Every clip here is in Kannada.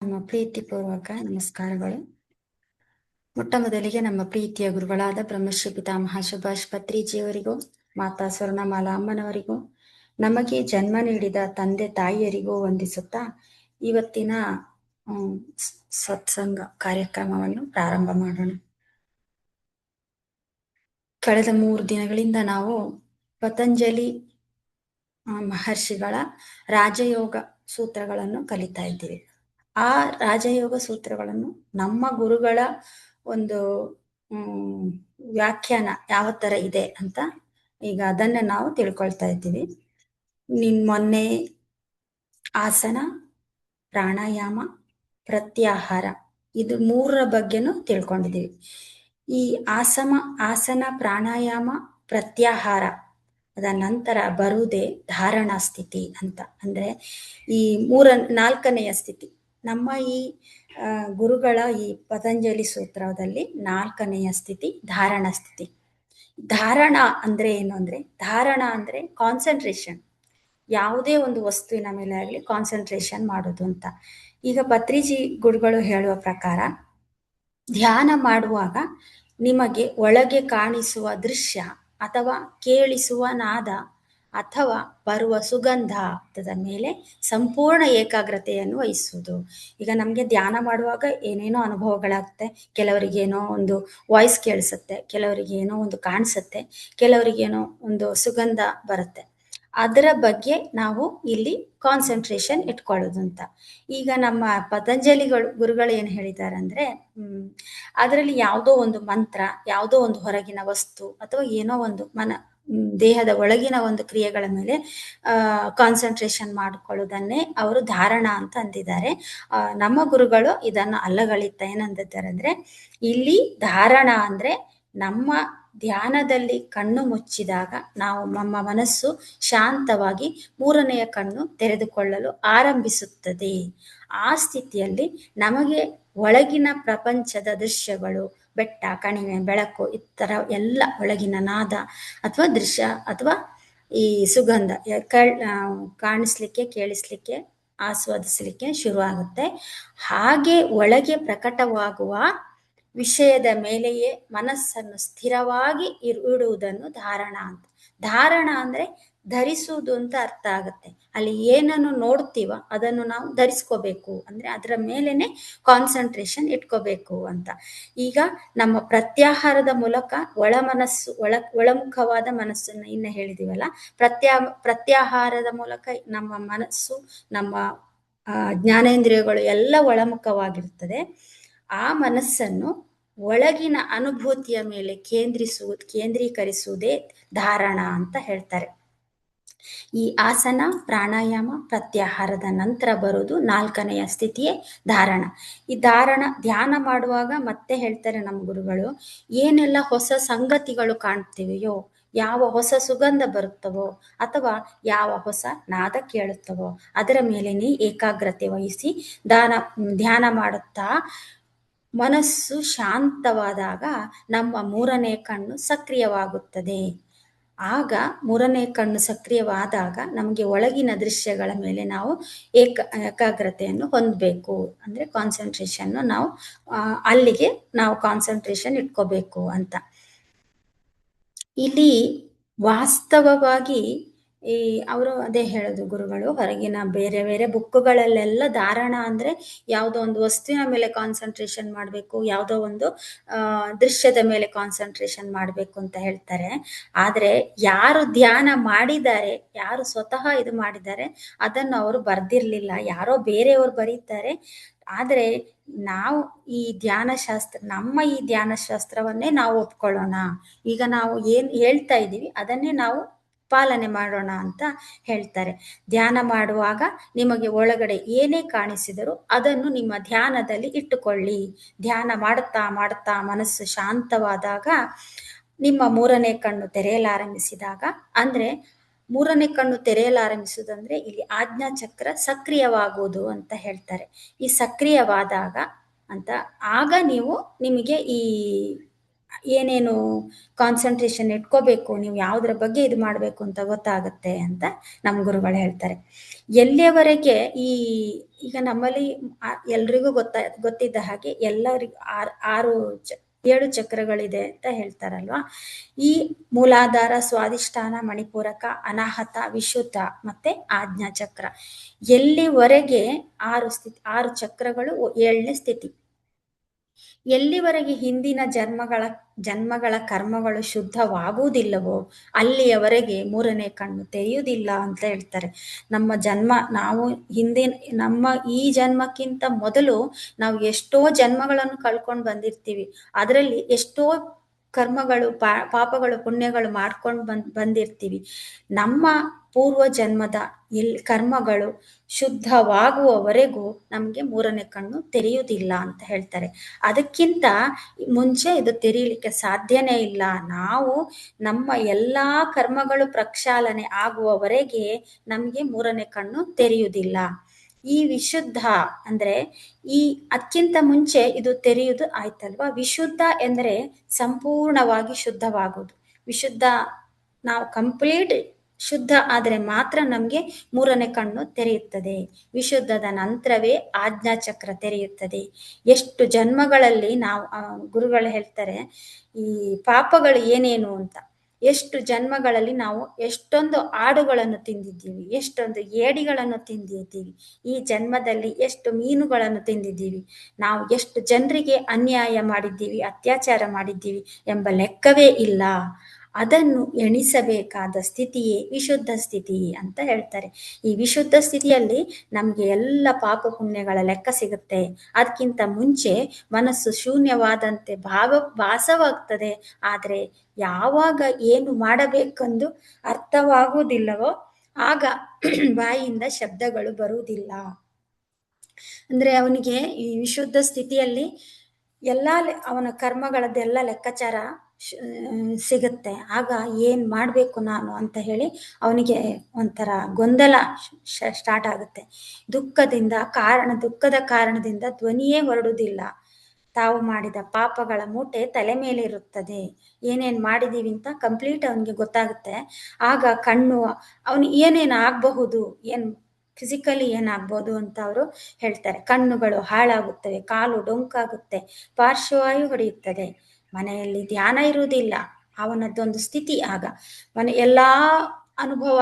ನಮ್ಮ ಪ್ರೀತಿಪೂರ್ವಕ ನಮಸ್ಕಾರಗಳು. ಮೊಟ್ಟ ಮೊದಲಿಗೆ ನಮ್ಮ ಪ್ರೀತಿಯ ಗುರುಗಳಾದ ಬ್ರಹ್ಮಶ್ರೀ ಪಿತಾಮಹ ಸುಭಾಷ್ ಪತ್ರಿಜಿಯವರಿಗೂ, ಮಾತಾ ಸ್ವರ್ಣಮಾಲಾ ಅಮ್ಮನವರಿಗೂ, ನಮಗೆ ಜನ್ಮ ನೀಡಿದ ತಂದೆ ತಾಯಿಯರಿಗೂ ವಂದಿಸುತ್ತಾ ಇವತ್ತಿನ ಸತ್ಸಂಗ ಕಾರ್ಯಕ್ರಮವನ್ನು ಪ್ರಾರಂಭ ಮಾಡೋಣ. ಕಳೆದ 3 ದಿನಗಳಿಂದ ನಾವು ಪತಂಜಲಿ ಮಹರ್ಷಿಗಳ ರಾಜಯೋಗ ಸೂತ್ರಗಳನ್ನು ಕಲಿತಾ ಇದ್ದೀವಿ. ಆ ರಾಜಯೋಗ ಸೂತ್ರಗಳನ್ನು ನಮ್ಮ ಗುರುಗಳ ಒಂದು ವ್ಯಾಖ್ಯಾನ ಯಾವ ತರ ಇದೆ ಅಂತ ಈಗ ಅದನ್ನ ನಾವು ತಿಳ್ಕೊಳ್ತಾ ಇದ್ದೀವಿ. ಮೊನ್ನೆ ಆಸನ, ಪ್ರಾಣಾಯಾಮ, ಪ್ರತ್ಯಾಹಾರ ಇದು 3ರ ಬಗ್ಗೆನೂ ತಿಳ್ಕೊಂಡಿದ್ದೀವಿ. ಈ ಆಸನ, ಪ್ರಾಣಾಯಾಮ, ಪ್ರತ್ಯಾಹಾರ ಅದ ನಂತರ ಬರುವುದೇ ಧಾರಣಾ ಸ್ಥಿತಿ ಅಂತ. ಅಂದ್ರೆ ಈ 4ನೆಯ ಸ್ಥಿತಿ ನಮ್ಮ ಈ ಗುರುಗಳ ಈ ಪತಂಜಲಿ ಸೂತ್ರದಲ್ಲಿ 4ನೆಯ ಸ್ಥಿತಿ ಧಾರಣಾ ಸ್ಥಿತಿ. ಧಾರಣ ಅಂದ್ರೆ ಏನು ಅಂದ್ರೆ, ಧಾರಣ ಅಂದ್ರೆ ಕಾನ್ಸಂಟ್ರೇಷನ್, ಯಾವುದೇ ಒಂದು ವಸ್ತುವಿನ ಮೇಲೆ ಆಗಲಿ ಕಾನ್ಸಂಟ್ರೇಷನ್ ಮಾಡೋದು ಅಂತ. ಈಗ ಪತ್ರಿಜಿ ಗುರುಗಳು ಹೇಳುವ ಪ್ರಕಾರ ಧ್ಯಾನ ಮಾಡುವಾಗ ನಿಮಗೆ ಒಳಗೆ ಕಾಣಿಸುವ ದೃಶ್ಯ ಅಥವಾ ಕೇಳಿಸುವ ನಾದ ಅಥವಾ ಬರುವ ಸುಗಂಧದ ಮೇಲೆ ಸಂಪೂರ್ಣ ಏಕಾಗ್ರತೆಯನ್ನು ವಹಿಸುವುದು. ಈಗ ನಮಗೆ ಧ್ಯಾನ ಮಾಡುವಾಗ ಏನೇನೋ ಅನುಭವಗಳಾಗುತ್ತೆ. ಕೆಲವರಿಗೇನೋ ಒಂದು ವಾಯ್ಸ್ ಕೇಳಿಸುತ್ತೆ, ಕೆಲವರಿಗೇನೋ ಒಂದು ಕಾಣಿಸುತ್ತೆ, ಕೆಲವರಿಗೇನೋ ಒಂದು ಸುಗಂಧ ಬರುತ್ತೆ. ಅದರ ಬಗ್ಗೆ ನಾವು ಇಲ್ಲಿ ಕಾನ್ಸಂಟ್ರೇಷನ್ ಇಟ್ಕೊಳ್ಳೋದು ಅಂತ. ಈಗ ನಮ್ಮ ಗುರುಗಳು ಏನು ಹೇಳಿದ್ದಾರೆ ಅಂದ್ರೆ, ಅದರಲ್ಲಿ ಯಾವುದೋ ಒಂದು ಮಂತ್ರ, ಯಾವುದೋ ಒಂದು ಹೊರಗಿನ ವಸ್ತು ಅಥವಾ ಏನೋ ಒಂದು ದೇಹದ ಒಳಗಿನ ಒಂದು ಕ್ರಿಯೆಗಳ ಮೇಲೆ ಕಾನ್ಸಂಟ್ರೇಷನ್ ಮಾಡಿಕೊಳ್ಳೋದನ್ನೇ ಅವರು ಧಾರಣ ಅಂತ ಅಂದಿದ್ದಾರೆ. ನಮ್ಮ ಗುರುಗಳು ಇದನ್ನು ಅಲ್ಲಗಳೆಯುತ್ತಾ ಏನಂದಿದ್ದಾರೆ ಅಂದ್ರೆ, ಇಲ್ಲಿ ಧಾರಣ ಅಂದ್ರೆ ನಮ್ಮ ಧ್ಯಾನದಲ್ಲಿ ಕಣ್ಣು ಮುಚ್ಚಿದಾಗ ನಮ್ಮ ಮನಸ್ಸು ಶಾಂತವಾಗಿ 3ನೆಯ ಕಣ್ಣು ತೆರೆದುಕೊಳ್ಳಲು ಆರಂಭಿಸುತ್ತದೆ. ಆ ಸ್ಥಿತಿಯಲ್ಲಿ ನಮಗೆ ಒಳಗಿನ ಪ್ರಪಂಚದ ದೃಶ್ಯಗಳು, ಬೆಟ್ಟ, ಕಣಿವೆ, ಬೆಳಕು, ಇತರ ಎಲ್ಲ ಒಳಗಿನ ನಾದ ಅಥವಾ ದೃಶ್ಯ ಅಥವಾ ಈ ಸುಗಂಧ ಕಾಣಿಸ್ಲಿಕ್ಕೆ, ಕೇಳಿಸ್ಲಿಕ್ಕೆ, ಆಸ್ವಾದಿಸಲಿಕ್ಕೆ ಶುರು ಆಗುತ್ತೆ. ಹಾಗೆ ಒಳಗೆ ಪ್ರಕಟವಾಗುವ ವಿಷಯದ ಮೇಲೆಯೇ ಮನಸ್ಸನ್ನು ಸ್ಥಿರವಾಗಿ ಇಡುವುದನ್ನು ಧಾರಣ ಅಂತ. ಧಾರಣ ಅಂದ್ರೆ ಧರಿಸುವುದು ಅಂತ ಅರ್ಥ ಆಗುತ್ತೆ. ಅಲ್ಲಿ ಏನನ್ನು ನೋಡ್ತೀವ ಅದನ್ನು ನಾವು ಧರಿಸ್ಕೋಬೇಕು, ಅಂದ್ರೆ ಅದರ ಮೇಲೇನೆ ಕಾನ್ಸಂಟ್ರೇಷನ್ ಇಟ್ಕೋಬೇಕು ಅಂತ. ಈಗ ನಮ್ಮ ಪ್ರತ್ಯಾಹಾರದ ಮೂಲಕ ಒಳಮುಖವಾದ ಮನಸ್ಸನ್ನು ಇನ್ನ ಹೇಳಿದೀವಲ್ಲ, ಪ್ರತ್ಯಾಹಾರದ ಮೂಲಕ ನಮ್ಮ ಮನಸ್ಸು, ನಮ್ಮ ಜ್ಞಾನೇಂದ್ರಿಯಗಳು ಎಲ್ಲ ಒಳಮುಖವಾಗಿರ್ತದೆ. ಆ ಮನಸ್ಸನ್ನು ಒಳಗಿನ ಅನುಭೂತಿಯ ಮೇಲೆ ಕೇಂದ್ರೀಕರಿಸುವುದೇ ಧಾರಣ ಅಂತ ಹೇಳ್ತಾರೆ. ಈ ಆಸನ, ಪ್ರಾಣಾಯಾಮ, ಪ್ರತ್ಯಾಹಾರದ ನಂತರ ಬರೋದು 4ನೆಯ ಸ್ಥಿತಿಯೇ ಧಾರಣ. ಈ ಧ್ಯಾನ ಮಾಡುವಾಗ ಮತ್ತೆ ಹೇಳ್ತಾರೆ ನಮ್ಮ ಗುರುಗಳು, ಏನೆಲ್ಲ ಹೊಸ ಸಂಗತಿಗಳು ಕಾಣ್ತಿವೆಯೋ, ಯಾವ ಹೊಸ ಸುಗಂಧ ಬರುತ್ತವೋ ಅಥವಾ ಯಾವ ಹೊಸ ನಾದ ಕೇಳುತ್ತವೋ ಅದರ ಮೇಲೇನೆ ಏಕಾಗ್ರತೆ ವಹಿಸಿ ಧ್ಯಾನ ಮಾಡುತ್ತಾ ಮನಸ್ಸು ಶಾಂತವಾದಾಗ ನಮ್ಮ 3ನೇ ಕಣ್ಣು ಸಕ್ರಿಯವಾಗುತ್ತದೆ. ಆಗ 3ನೇ ಕಣ್ಣು ಸಕ್ರಿಯವಾದಾಗ ನಮಗೆ ಒಳಗಿನ ದೃಶ್ಯಗಳ ಮೇಲೆ ನಾವು ಏಕಾಗ್ರತೆಯನ್ನು ಹೊಂದಬೇಕು. ಅಂದ್ರೆ ಕಾನ್ಸಂಟ್ರೇಷನ್ ನಾವು ಅಲ್ಲಿಗೆ ನಾವು ಕಾನ್ಸಂಟ್ರೇಷನ್ ಇಟ್ಕೋಬೇಕು ಅಂತ. ಇಲ್ಲಿ ವಾಸ್ತವವಾಗಿ ಅವರು ಅದೇ ಹೇಳೋದು ಗುರುಗಳು, ಹೊರಗಿನ ಬೇರೆ ಬೇರೆ ಬುಕ್ಕುಗಳಲ್ಲೆಲ್ಲ ಧಾರಣ ಅಂದ್ರೆ ಯಾವುದೋ ಒಂದು ವಸ್ತುವಿನ ಮೇಲೆ ಕಾನ್ಸಂಟ್ರೇಷನ್ ಮಾಡಬೇಕು, ಯಾವುದೋ ಒಂದು ದೃಶ್ಯದ ಮೇಲೆ ಕಾನ್ಸಂಟ್ರೇಷನ್ ಮಾಡಬೇಕು ಅಂತ ಹೇಳ್ತಾರೆ. ಆದ್ರೆ ಯಾರು ಧ್ಯಾನ ಮಾಡಿದ್ದಾರೆ, ಯಾರು ಸ್ವತಃ ಇದು ಮಾಡಿದ್ದಾರೆ ಅದನ್ನು ಅವರು ಬರ್ದಿರ್ಲಿಲ್ಲ, ಯಾರೋ ಬೇರೆಯವರು ಬರೀತಾರೆ. ಆದ್ರೆ ನಾವು ಈ ನಮ್ಮ ಈ ಧ್ಯಾನ ಶಾಸ್ತ್ರವನ್ನೇ ನಾವು ಒಪ್ಕೊಳ್ಳೋಣ. ಈಗ ನಾವು ಏನ್ ಹೇಳ್ತಾ ಇದ್ದೀವಿ ಅದನ್ನೇ ನಾವು ಪಾಲನೆ ಮಾಡೋಣ ಅಂತ ಹೇಳ್ತಾರೆ. ಧ್ಯಾನ ಮಾಡುವಾಗ ನಿಮಗೆ ಒಳಗಡೆ ಏನೇ ಕಾಣಿಸಿದರೂ ಅದನ್ನು ನಿಮ್ಮ ಧ್ಯಾನದಲ್ಲಿ ಇಟ್ಟುಕೊಳ್ಳಿ. ಧ್ಯಾನ ಮಾಡುತ್ತಾ ಮಾಡುತ್ತಾ ಮನಸ್ಸು ಶಾಂತವಾದಾಗ ನಿಮ್ಮ 3ನೇ ಕಣ್ಣು ತೆರೆಯಲಾರಂಭಿಸಿದಾಗ, ಅಂದ್ರೆ 3ನೇ ಕಣ್ಣು ತೆರೆಯಲಾರಂಭಿಸುವುದಂದ್ರೆ ಇಲ್ಲಿ ಆಜ್ಞಾ ಚಕ್ರ ಸಕ್ರಿಯವಾಗುವುದು ಅಂತ ಹೇಳ್ತಾರೆ. ಈ ಸಕ್ರಿಯವಾದಾಗ ಅಂತ ಆಗ ನಿಮಗೆ ಈ ಏನೇನು ಕಾನ್ಸಂಟ್ರೇಷನ್ ಇಟ್ಕೋಬೇಕು, ನೀವು ಯಾವುದ್ರ ಬಗ್ಗೆ ಇದು ಮಾಡಬೇಕು ಅಂತ ಗೊತ್ತಾಗುತ್ತೆ ಅಂತ ನಮ್ಮ ಗುರುಗಳು ಹೇಳ್ತಾರೆ. ಎಲ್ಲಿಯವರೆಗೆ ಈಗ ನಮ್ಮಲ್ಲಿ ಎಲ್ರಿಗೂ ಗೊತ್ತಿದ್ದ ಹಾಗೆ ಎಲ್ಲರಿಗೂ ಆರು 7 ಚಕ್ರಗಳಿದೆ ಅಂತ ಹೇಳ್ತಾರಲ್ವಾ. ಈ ಮೂಲಾಧಾರ, ಸ್ವಾಧಿಷ್ಠಾನ, ಮಣಿಪೂರಕ, ಅನಾಹತ, ವಿಶುದ್ಧ ಮತ್ತೆ ಆಜ್ಞಾ ಚಕ್ರ. ಎಲ್ಲಿವರೆಗೆ 6 ಚಕ್ರಗಳು 7ನೇ ಸ್ಥಿತಿ. ಎಲ್ಲಿವರೆಗೆ ಹಿಂದಿನ ಜನ್ಮಗಳ ಕರ್ಮಗಳು ಶುದ್ಧವಾಗುವುದಿಲ್ಲವೋ ಅಲ್ಲಿಯವರೆಗೆ 3ನೇ ಕಣ್ಣು ತೆರೆಯುವುದಿಲ್ಲ ಅಂತ ಹೇಳ್ತಾರೆ. ನಾವು ನಮ್ಮ ಈ ಜನ್ಮಕ್ಕಿಂತ ಮೊದಲು ನಾವು ಎಷ್ಟೋ ಜನ್ಮಗಳನ್ನು ಕಳ್ಕೊಂಡು ಬಂದಿರ್ತೀವಿ. ಅದರಲ್ಲಿ ಎಷ್ಟೋ ಕರ್ಮಗಳು, ಪಾಪಗಳು, ಪುಣ್ಯಗಳು ಮಾಡ್ಕೊಂಡು ಬಂದಿರ್ತೀವಿ. ನಮ್ಮ ಪೂರ್ವ ಜನ್ಮದ ಕರ್ಮಗಳು ಶುದ್ಧವಾಗುವವರೆಗೂ ನಮಗೆ 3ನೇ ಕಣ್ಣು ತೆರೆಯುವುದಿಲ್ಲ ಅಂತ ಹೇಳ್ತಾರೆ. ಅದಕ್ಕಿಂತ ಮುಂಚೆ ಇದು ತೆರೀಲಿಕ್ಕೆ ಸಾಧ್ಯನೇ ಇಲ್ಲ. ನಾವು ನಮ್ಮ ಎಲ್ಲಾ ಕರ್ಮಗಳು ಪ್ರಕ್ಷಾಳನೆ ಆಗುವವರೆಗೆ ನಮಗೆ 3ನೇ ಕಣ್ಣು ತೆರೆಯುವುದಿಲ್ಲ. ಈ ವಿಶುದ್ಧ ಅಂದ್ರೆ ಅದಕ್ಕಿಂತ ಮುಂಚೆ ಇದು ತೆರೆಯುವುದು ಆಯ್ತಲ್ವಾ. ವಿಶುದ್ಧ ಎಂದರೆ ಸಂಪೂರ್ಣವಾಗಿ ಶುದ್ಧವಾಗುವುದು. ವಿಶುದ್ಧ, ನಾವು ಕಂಪ್ಲೀಟ್ ಶುದ್ಧ ಆದರೆ ಮಾತ್ರ ನಮಗೆ 3ನೇ ಕಣ್ಣು ತೆರೆಯುತ್ತದೆ. ವಿಶುದ್ಧದ ನಂತರವೇ ಆಜ್ಞಾಚಕ್ರ ತೆರೆಯುತ್ತದೆ. ಎಷ್ಟು ಜನ್ಮಗಳಲ್ಲಿ ನಾವು, ಗುರುಗಳು ಹೇಳ್ತಾರೆ, ಈ ಪಾಪಗಳು ಏನೇನು ಅಂತ, ಎಷ್ಟು ಜನ್ಮಗಳಲ್ಲಿ ನಾವು ಎಷ್ಟೊಂದು ಆಡುಗಳನ್ನು ತಿಂದಿದ್ದೀವಿ, ಎಷ್ಟೊಂದು ಏಡಿಗಳನ್ನು ತಿಂದಿದ್ದೀವಿ, ಈ ಜನ್ಮದಲ್ಲಿ ಎಷ್ಟು ಮೀನುಗಳನ್ನು ತಿಂದಿದ್ದೀವಿ, ನಾವು ಎಷ್ಟು ಜನರಿಗೆ ಅನ್ಯಾಯ ಮಾಡಿದ್ದೀವಿ, ಅತ್ಯಾಚಾರ ಮಾಡಿದ್ದೀವಿ ಎಂಬ ಲೆಕ್ಕವೇ ಇಲ್ಲ. ಅದನ್ನು ಎಣಿಸಬೇಕಾದ ಸ್ಥಿತಿಯೇ ವಿಶುದ್ಧ ಸ್ಥಿತಿ ಅಂತ ಹೇಳ್ತಾರೆ. ಈ ವಿಶುದ್ಧ ಸ್ಥಿತಿಯಲ್ಲಿ ನಮಗೆ ಎಲ್ಲ ಪಾಪ ಪುಣ್ಯಗಳ ಲೆಕ್ಕ ಸಿಗುತ್ತೆ. ಅದಕ್ಕಿಂತ ಮುಂಚೆ ಮನಸ್ಸು ಶೂನ್ಯವಾದಂತೆ ಭಾಸವಾಗ್ತದೆ. ಆದರೆ ಯಾವಾಗ ಏನು ಮಾಡಬೇಕೆಂದು ಅರ್ಥವಾಗುವುದಿಲ್ಲವೋ ಆಗ ಬಾಯಿಯಿಂದ ಶಬ್ದಗಳು ಬರುವುದಿಲ್ಲ. ಅಂದ್ರೆ ಅವನಿಗೆ ಈ ವಿಶುದ್ಧ ಸ್ಥಿತಿಯಲ್ಲಿ ಅವನ ಕರ್ಮಗಳದ್ದೆಲ್ಲ ಲೆಕ್ಕಾಚಾರ ಸಿಗುತ್ತೆ. ಆಗ ಏನ್ ಮಾಡ್ಬೇಕು ನಾನು ಅಂತ ಹೇಳಿ ಅವನಿಗೆ ಒಂಥರ ಗೊಂದಲ ಸ್ಟಾರ್ಟ್ ಆಗುತ್ತೆ. ದುಃಖದ ಕಾರಣದಿಂದ ಧ್ವನಿಯೇ ಹೊರಡುವುದಿಲ್ಲ. ತಾವು ಮಾಡಿದ ಪಾಪಗಳ ಮೂಟೆ ತಲೆ ಮೇಲೆ ಇರುತ್ತದೆ. ಏನೇನ್ ಮಾಡಿದೀವಿ ಅಂತ ಕಂಪ್ಲೀಟ್ ಅವನಿಗೆ ಗೊತ್ತಾಗುತ್ತೆ. ಆಗ ಕಣ್ಣು ಅವನು ಏನೇನು ಆಗಬಹುದು, ಫಿಸಿಕಲಿ ಏನಾಗ್ಬೋದು ಅಂತ ಅವರು ಹೇಳ್ತಾರೆ. ಕಣ್ಣುಗಳು ಹಾಳಾಗುತ್ತವೆ, ಕಾಲು ಡೊಂಕಾಗುತ್ತೆ, ಪಾರ್ಶ್ವವಾಯು ಹೊಡೆಯುತ್ತದೆ, ಮನೆಯಲ್ಲಿ ಧ್ಯಾನ ಇರುವುದಿಲ್ಲ. ಅವನದ್ದೊಂದು ಸ್ಥಿತಿ. ಆಗ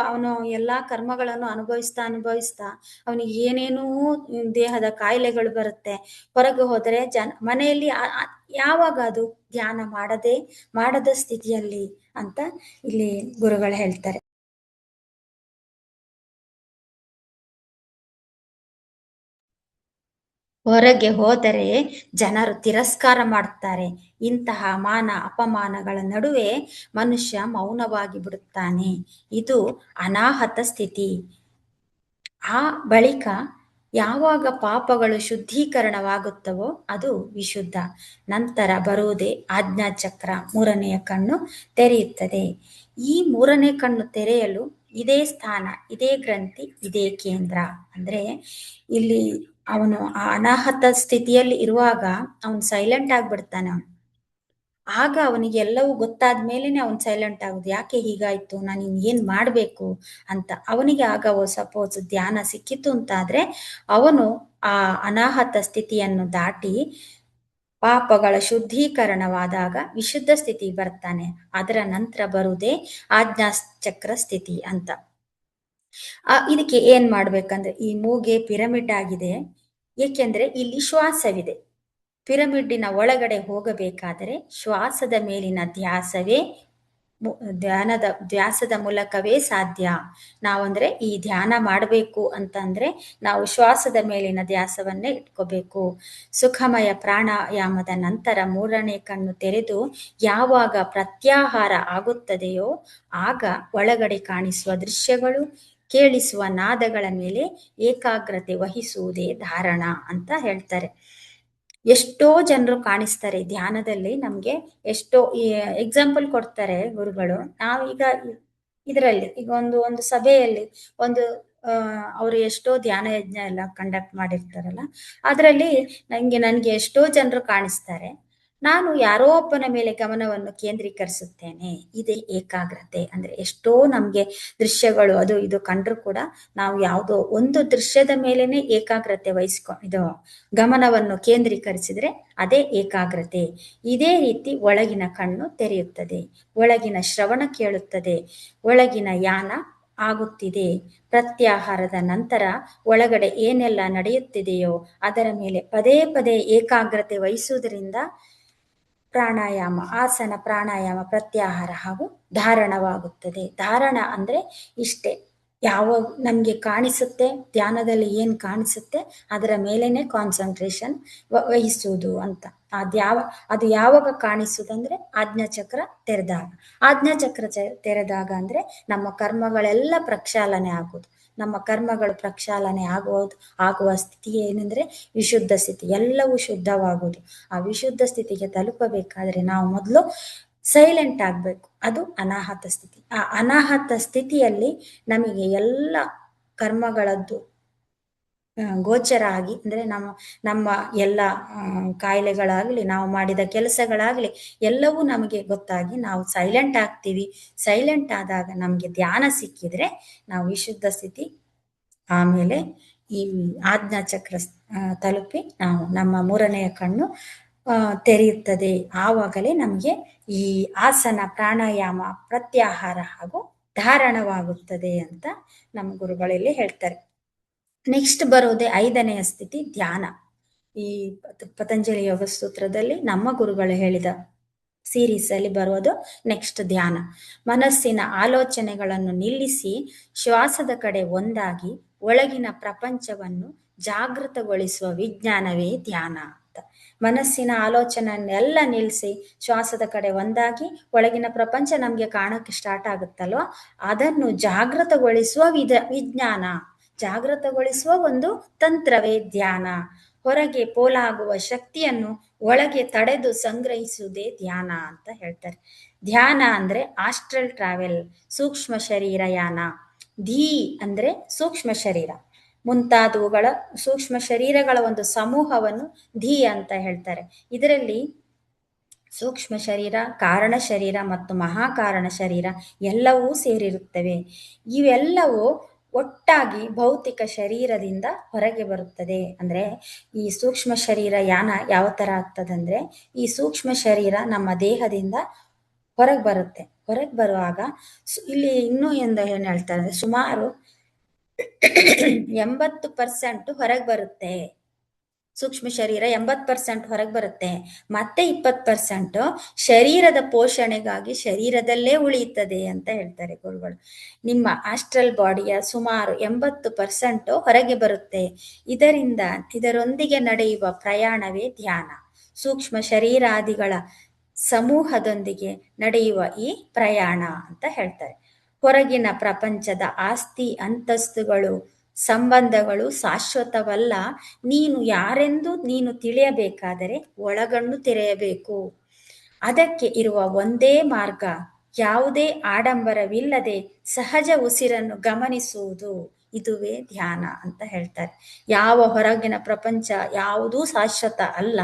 ಅವನು ಎಲ್ಲಾ ಕರ್ಮಗಳನ್ನು ಅನುಭವಿಸ್ತಾ ಅವನಿಗೆ ಏನೇನೂ ದೇಹದ ಕಾಯಿಲೆಗಳು ಬರುತ್ತೆ. ಹೊರಗೆ ಹೋದರೆ ಮನೆಯಲ್ಲಿ ಯಾವಾಗ ಅದು ಧ್ಯಾನ ಮಾಡದ ಸ್ಥಿತಿಯಲ್ಲಿ ಅಂತ ಇಲ್ಲಿ ಗುರುಗಳು ಹೇಳ್ತಾರೆ. ಹೊರಗೆ ಹೋದರೆ ಜನರು ತಿರಸ್ಕಾರ ಮಾಡುತ್ತಾರೆ. ಇಂತಹ ಮಾನ ಅಪಮಾನಗಳ ನಡುವೆ ಮನುಷ್ಯ ಮೌನವಾಗಿ ಬಿಡುತ್ತಾನೆ. ಇದು ಅನಾಹತ ಸ್ಥಿತಿ. ಆ ಬಳಿಕ ಯಾವಾಗ ಪಾಪಗಳು ಶುದ್ಧೀಕರಣವಾಗುತ್ತವೋ ಅದು ವಿಶುದ್ಧ. ನಂತರ ಬರುವುದೇ ಆಜ್ಞಾಚಕ್ರ, 3ನೆಯ ಕಣ್ಣು ತೆರೆಯುತ್ತದೆ. ಈ 3ನೇ ಕಣ್ಣು ತೆರೆಯಲು ಇದೇ ಸ್ಥಾನ, ಇದೇ ಗ್ರಂಥಿ, ಇದೇ ಕೇಂದ್ರ. ಅಂದ್ರೆ ಇಲ್ಲಿ ಅವನು ಆ ಅನಾಹತ ಸ್ಥಿತಿಯಲ್ಲಿ ಇರುವಾಗ ಅವನು ಸೈಲೆಂಟ್ ಆಗ್ಬಿಡ್ತಾನೆ. ಆಗ ಅವನಿಗೆ ಎಲ್ಲವೂ ಗೊತ್ತಾದ ಮೇಲೇನೆ ಅವನು ಸೈಲೆಂಟ್ ಆಗುದು. ಯಾಕೆ ಹೀಗಾಯ್ತು, ನಾನು ಏನ್ ಮಾಡ್ಬೇಕು ಅಂತ ಅವನಿಗೆ ಆಗ ಸಪೋಸ್ ಧ್ಯಾನ ಸಿಕ್ಕಿತು ಅಂತಾದ್ರೆ ಅವನು ಆ ಅನಾಹತ ಸ್ಥಿತಿಯನ್ನು ದಾಟಿ ಪಾಪಗಳ ಶುದ್ಧೀಕರಣವಾದಾಗ ವಿಶುದ್ಧ ಸ್ಥಿತಿ ಬರ್ತಾನೆ. ಅದರ ನಂತರ ಬರುವುದೇ ಆಜ್ಞಾಚಕ್ರ ಸ್ಥಿತಿ ಅಂತ. ಇದಕ್ಕೆ ಏನ್ ಮಾಡ್ಬೇಕಂದ್ರೆ, ಈ ಮೂಗೆ ಪಿರಮಿಡ್ ಆಗಿದೆ, ಏಕೆಂದ್ರೆ ಇಲ್ಲಿ ಶ್ವಾಸವಿದೆ. ಪಿರಮಿಡ್ಡಿನ ಒಳಗಡೆ ಹೋಗಬೇಕಾದರೆ ಶ್ವಾಸದ ಮೇಲಿನ ಧ್ಯಾಸದ ಮೂಲಕವೇ ಸಾಧ್ಯ. ನಾವಂದ್ರೆ ಈ ಧ್ಯಾನ ಮಾಡಬೇಕು ಅಂತಂದ್ರೆ ನಾವು ಶ್ವಾಸದ ಮೇಲಿನ ಧ್ಯಾಸವನ್ನೇ ಇಟ್ಕೋಬೇಕು. ಸುಖಮಯ ಪ್ರಾಣಾಯಾಮದ ನಂತರ 3ನೇ ಕಣ್ಣು ತೆರೆದು ಯಾವಾಗ ಪ್ರತ್ಯಾಹಾರ ಆಗುತ್ತದೆಯೋ ಆಗ ಒಳಗಡೆ ಕಾಣಿಸುವ ದೃಶ್ಯಗಳು, ಕೇಳಿಸುವ ನಾದಗಳ ಮೇಲೆ ಏಕಾಗ್ರತೆ ವಹಿಸುವುದೇ ಧಾರಣ ಅಂತ ಹೇಳ್ತಾರೆ. ಎಷ್ಟೋ ಜನರು ಕಾಣಿಸ್ತಾರೆ ಧ್ಯಾನದಲ್ಲಿ. ನಮ್ಗೆ ಎಷ್ಟೋ ಎಕ್ಸಾಂಪಲ್ ಕೊಡ್ತಾರೆ ಗುರುಗಳು. ನಾವೀಗ ಇದರಲ್ಲಿ ಈಗ ಒಂದು ಸಭೆಯಲ್ಲಿ ಅವರು ಎಷ್ಟೋ ಧ್ಯಾನ ಯಜ್ಞ ಎಲ್ಲ ಕಂಡಕ್ಟ್ ಮಾಡಿರ್ತಾರಲ್ಲ, ಅದರಲ್ಲಿ ನನಗೆ ಎಷ್ಟೋ ಜನರು ಕಾಣಿಸ್ತಾರೆ. ನಾನು ಯಾರೋ ಒಬ್ಬನ ಮೇಲೆ ಗಮನವನ್ನು ಕೇಂದ್ರೀಕರಿಸುತ್ತೇನೆ. ಇದೇ ಏಕಾಗ್ರತೆ. ಅಂದ್ರೆ ಎಷ್ಟೋ ನಮ್ಗೆ ದೃಶ್ಯಗಳು ಅದು ಇದು ಕಂಡ್ರು ಕೂಡ ನಾವು ಯಾವುದೋ ಒಂದು ದೃಶ್ಯದ ಮೇಲೇನೆ ಏಕಾಗ್ರತೆ ಇದು ಗಮನವನ್ನು ಕೇಂದ್ರೀಕರಿಸಿದ್ರೆ ಅದೇ ಏಕಾಗ್ರತೆ. ಇದೇ ರೀತಿ ಒಳಗಿನ ಕಣ್ಣು ತೆರೆಯುತ್ತದೆ, ಒಳಗಿನ ಶ್ರವಣ ಕೇಳುತ್ತದೆ, ಒಳಗಿನ ಯಾನ ಆಗುತ್ತಿದೆ. ಪ್ರತ್ಯಾಹಾರದ ನಂತರ ಒಳಗಡೆ ಏನೆಲ್ಲ ನಡೆಯುತ್ತಿದೆಯೋ ಅದರ ಮೇಲೆ ಪದೇ ಪದೇ ಏಕಾಗ್ರತೆ ವಹಿಸುವುದರಿಂದ ಪ್ರಾಣಾಯಾಮ, ಆಸನ, ಪ್ರಾಣಾಯಾಮ, ಪ್ರತ್ಯಾಹಾರ ಹಾಗೂ ಧಾರಣವಾಗುತ್ತದೆ. ಧಾರಣ ಅಂದ್ರೆ ಇಷ್ಟೇ, ಯಾವ ನಮ್ಗೆ ಕಾಣಿಸುತ್ತೆ, ಧ್ಯಾನದಲ್ಲಿ ಏನ್ ಕಾಣಿಸುತ್ತೆ ಅದರ ಮೇಲೇನೆ ಕಾನ್ಸಂಟ್ರೇಷನ್ ವಹಿಸುವುದು ಅಂತ. ಅದು ಯಾವಾಗ ಕಾಣಿಸುವುದಂದ್ರೆ ಆಜ್ಞಾಚಕ್ರ ತೆರೆದಾಗ. ಆಜ್ಞಾಚಕ್ರ ತೆರೆದಾಗ ಅಂದ್ರೆ ನಮ್ಮ ಕರ್ಮಗಳೆಲ್ಲ ಪ್ರಕ್ಷಾಳನೆ ಆಗುವುದು. ನಮ್ಮ ಕರ್ಮಗಳು ಪ್ರಕ್ಷಾಳನೆ ಆಗುವ ಸ್ಥಿತಿ ಏನಂದ್ರೆ ವಿಶುದ್ಧ ಸ್ಥಿತಿ. ಎಲ್ಲವೂ ಶುದ್ಧವಾಗುವುದು. ಆ ವಿಶುದ್ಧ ಸ್ಥಿತಿಗೆ ತಲುಪಬೇಕಾದ್ರೆ ನಾವು ಮೊದಲು ಸೈಲೆಂಟ್ ಆಗ್ಬೇಕು. ಅದು ಅನಾಹತ ಸ್ಥಿತಿ. ಆ ಅನಾಹತ ಸ್ಥಿತಿಯಲ್ಲಿ ನಮಗೆ ಎಲ್ಲ ಕರ್ಮಗಳದ್ದು ಗೋಚರ ಆಗಿ, ಅಂದ್ರೆ ನಮ್ಮ ಎಲ್ಲ ಕಾಯಿಲೆಗಳಾಗ್ಲಿ, ನಾವು ಮಾಡಿದ ಕೆಲಸಗಳಾಗ್ಲಿ ಎಲ್ಲವೂ ನಮಗೆ ಗೊತ್ತಾಗಿ ನಾವು ಸೈಲೆಂಟ್ ಆಗ್ತೀವಿ. ಸೈಲೆಂಟ್ ಆದಾಗ ನಮ್ಗೆ ಧ್ಯಾನ ಸಿಕ್ಕಿದ್ರೆ ನಾವು ವಿಶುದ್ಧ ಸ್ಥಿತಿ, ಆಮೇಲೆ ಈ ಆಜ್ಞಾಚಕ್ರ ತಲುಪಿ ನಾವು ನಮ್ಮ ಮೂರನೆಯ ಕಣ್ಣು ತೆರೆಯುತ್ತದೆ. ಆವಾಗಲೇ ನಮಗೆ ಈ ಆಸನ, ಪ್ರಾಣಾಯಾಮ, ಪ್ರತ್ಯಾಹಾರ ಹಾಗೂ ಧಾರಣವಾಗುತ್ತದೆ ಅಂತ ನಮ್ಮ ಗುರುಗಳಲ್ಲಿ ಹೇಳ್ತಾರೆ. ನೆಕ್ಸ್ಟ್ ಬರೋದೇ 5ನೆಯ ಸ್ಥಿತಿ ಧ್ಯಾನ. ಈ ಪತಂಜಲಿ ಯೋಗ ಸೂತ್ರದಲ್ಲಿ ನಮ್ಮ ಗುರುಗಳು ಹೇಳಿದ ಸೀರೀಸ್ ಅಲ್ಲಿ ಬರೋದು ನೆಕ್ಸ್ಟ್ ಧ್ಯಾನ. ಮನಸ್ಸಿನ ಆಲೋಚನೆಗಳನ್ನು ನಿಲ್ಲಿಸಿ ಶ್ವಾಸದ ಕಡೆ ಒಂದಾಗಿ ಒಳಗಿನ ಪ್ರಪಂಚವನ್ನು ಜಾಗೃತಗೊಳಿಸುವ ವಿಜ್ಞಾನವೇ ಧ್ಯಾನ ಅಂತ. ಮನಸ್ಸಿನ ಆಲೋಚನೆಯನ್ನೆಲ್ಲ ನಿಲ್ಲಿಸಿ ಶ್ವಾಸದ ಕಡೆ ಒಂದಾಗಿ ಒಳಗಿನ ಪ್ರಪಂಚ ನಮ್ಗೆ ಕಾಣಕ್ಕೆ ಸ್ಟಾರ್ಟ್ ಆಗುತ್ತಲ್ವ, ಅದನ್ನು ಜಾಗೃತಗೊಳಿಸುವ ವಿಜ್ಞಾನ, ಜಾಗೃತಗೊಳಿಸುವ ಒಂದು ತಂತ್ರವೇ ಧ್ಯಾನ. ಹೊರಗೆ ಪೋಲಾಗುವ ಶಕ್ತಿಯನ್ನು ಒಳಗೆ ತಡೆದು ಸಂಗ್ರಹಿಸುವುದೇ ಧ್ಯಾನ ಅಂತ ಹೇಳ್ತಾರೆ. ಧ್ಯಾನ ಅಂದ್ರೆ ಆಸ್ಟ್ರಲ್ ಟ್ರಾವೆಲ್, ಸೂಕ್ಷ್ಮ ಶರೀರಯಾನ. ಧೀ ಅಂದ್ರೆ ಸೂಕ್ಷ್ಮ ಶರೀರ ಮುಂತಾದವುಗಳ ಸೂಕ್ಷ್ಮ ಶರೀರಗಳ ಒಂದು ಸಮೂಹವನ್ನು ಧೀ ಅಂತ ಹೇಳ್ತಾರೆ. ಇದರಲ್ಲಿ ಸೂಕ್ಷ್ಮ ಶರೀರ, ಕಾರಣ ಶರೀರ ಮತ್ತು ಮಹಾಕಾರಣ ಶರೀರ ಎಲ್ಲವೂ ಸೇರಿರುತ್ತವೆ. ಇವೆಲ್ಲವೂ ಒಟ್ಟಾಗಿ ಭೌತಿಕ ಶರೀರದಿಂದ ಹೊರಗೆ ಬರುತ್ತದೆ. ಅಂದ್ರೆ ಈ ಸೂಕ್ಷ್ಮ ಶರೀರ ಯಾನ ಯಾವ ತರ ಆಗ್ತದಂದ್ರೆ, ಈ ಸೂಕ್ಷ್ಮ ಶರೀರ ನಮ್ಮ ದೇಹದಿಂದ ಹೊರಗೆ ಬರುತ್ತೆ. ಹೊರಗೆ ಬರುವಾಗ ಇಲ್ಲಿ ಇನ್ನೂ ಏನ್ ಹೇಳ್ತಾರೆ ಅಂದ್ರೆ ಸುಮಾರು 80% ಹೊರಗೆ ಬರುತ್ತೆ. ಸೂಕ್ಷ್ಮ ಶರೀರ 80% ಹೊರಗೆ ಬರುತ್ತೆ. ಮತ್ತೆ 20% ಶರೀರದ ಪೋಷಣೆಗಾಗಿ ಶರೀರದಲ್ಲೇ ಉಳಿಯುತ್ತದೆ ಅಂತ ಹೇಳ್ತಾರೆ ಗುರುಗಳು. ನಿಮ್ಮ ಆಸ್ಟ್ರಲ್ ಬಾಡಿಯ ಸುಮಾರು 80% ಹೊರಗೆ ಬರುತ್ತೆ. ಇದರೊಂದಿಗೆ ನಡೆಯುವ ಪ್ರಯಾಣವೇ ಧ್ಯಾನ. ಸೂಕ್ಷ್ಮ ಶರೀರಾದಿಗಳ ಸಮೂಹದೊಂದಿಗೆ ನಡೆಯುವ ಈ ಪ್ರಯಾಣ ಅಂತ ಹೇಳ್ತಾರೆ. ಹೊರಗಿನ ಪ್ರಪಂಚದ ಆಸ್ತಿ, ಅಂತಸ್ತುಗಳು, ಸಂಬಂಧಗಳು ಶಾಶ್ವತವಲ್ಲ. ನೀನು ಯಾರೆಂದು ನೀನು ತಿಳಿಯಬೇಕಾದರೆ ಒಳಗಣ್ಣು ತೆರೆಯಬೇಕು. ಅದಕ್ಕೆ ಇರುವ ಒಂದೇ ಮಾರ್ಗ ಯಾವುದೇ ಆಡಂಬರವಿಲ್ಲದೆ ಸಹಜ ಉಸಿರನ್ನು ಗಮನಿಸುವುದು. ಇದುವೇ ಧ್ಯಾನ ಅಂತ ಹೇಳ್ತಾರೆ. ಯಾವ ಹೊರಗಿನ ಪ್ರಪಂಚ ಯಾವುದೂ ಶಾಶ್ವತ ಅಲ್ಲ.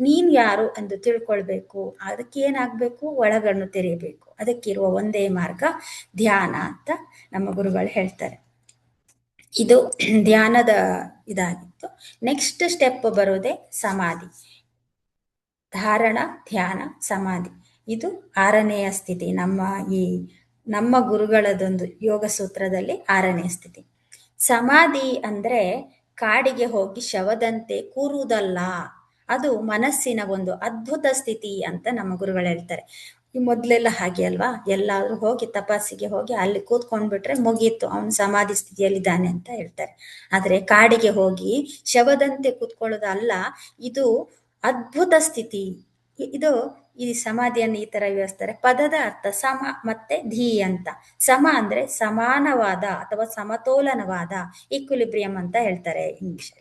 ನೀನು ಯಾರು ಎಂದು ತಿಳ್ಕೊಳ್ಬೇಕು. ಅದಕ್ಕೆ ಏನಾಗಬೇಕು? ಒಳಗಣ್ಣು ತೆರೆಯಬೇಕು. ಅದಕ್ಕಿರುವ ಒಂದೇ ಮಾರ್ಗ ಧ್ಯಾನ ಅಂತ ನಮ್ಮ ಗುರುಗಳು ಹೇಳ್ತಾರೆ. ಇದು ಧ್ಯಾನದ ಇದಾಗಿತ್ತು. ನೆಕ್ಸ್ಟ್ ಸ್ಟೆಪ್ ಬರೋದೇ ಸಮಾಧಿ. ಧಾರಣ, ಧ್ಯಾನ, ಸಮಾಧಿ. ಇದು 6ನೆಯ ಸ್ಥಿತಿ. ನಮ್ಮ ಗುರುಗಳದೊಂದು ಯೋಗ ಸೂತ್ರದಲ್ಲಿ 6ನೇ ಸ್ಥಿತಿ. ಸಮಾಧಿ ಅಂದ್ರೆ ಕಾಡಿಗೆ ಹೋಗಿ ಶವದಂತೆ ಕೂರುವುದಲ್ಲ, ಅದು ಮನಸ್ಸಿನ ಒಂದು ಅದ್ಭುತ ಸ್ಥಿತಿ ಅಂತ ನಮ್ಮ ಗುರುಗಳು ಹೇಳ್ತಾರೆ. ಈ ಮೊದ್ಲೆಲ್ಲ ಹಾಗೆ ಅಲ್ವಾ, ಎಲ್ಲಾದ್ರೂ ಹೋಗಿ ತಪಾಸಿಗೆ ಹೋಗಿ ಅಲ್ಲಿ ಕೂತ್ಕೊಂಡ್ಬಿಟ್ರೆ ಮುಗೀತು, ಅವನು ಸಮಾಧಿ ಸ್ಥಿತಿಯಲ್ಲಿದ್ದಾನೆ ಅಂತ ಹೇಳ್ತಾರೆ. ಆದ್ರೆ ಕಾಡಿಗೆ ಹೋಗಿ ಶವದಂತೆ ಕೂತ್ಕೊಳ್ಳೋದಲ್ಲ, ಇದು ಅದ್ಭುತ ಸ್ಥಿತಿ. ಈ ಸಮಾಧಿಯನ್ನು ಈ ತರ ವಿವರಿಸ್ತಾರೆ. ಪದದ ಅರ್ಥ ಸಮ ಮತ್ತೆ ಧೀ ಅಂತ. ಸಮ ಅಂದ್ರೆ ಸಮಾನವಾದ ಅಥವಾ ಸಮತೋಲನವಾದ, ಈಕ್ವಿಲಿಬ್ರಿಯಂ ಅಂತ ಹೇಳ್ತಾರೆ ಇಂಗ್ಲಿಷಲ್ಲಿ.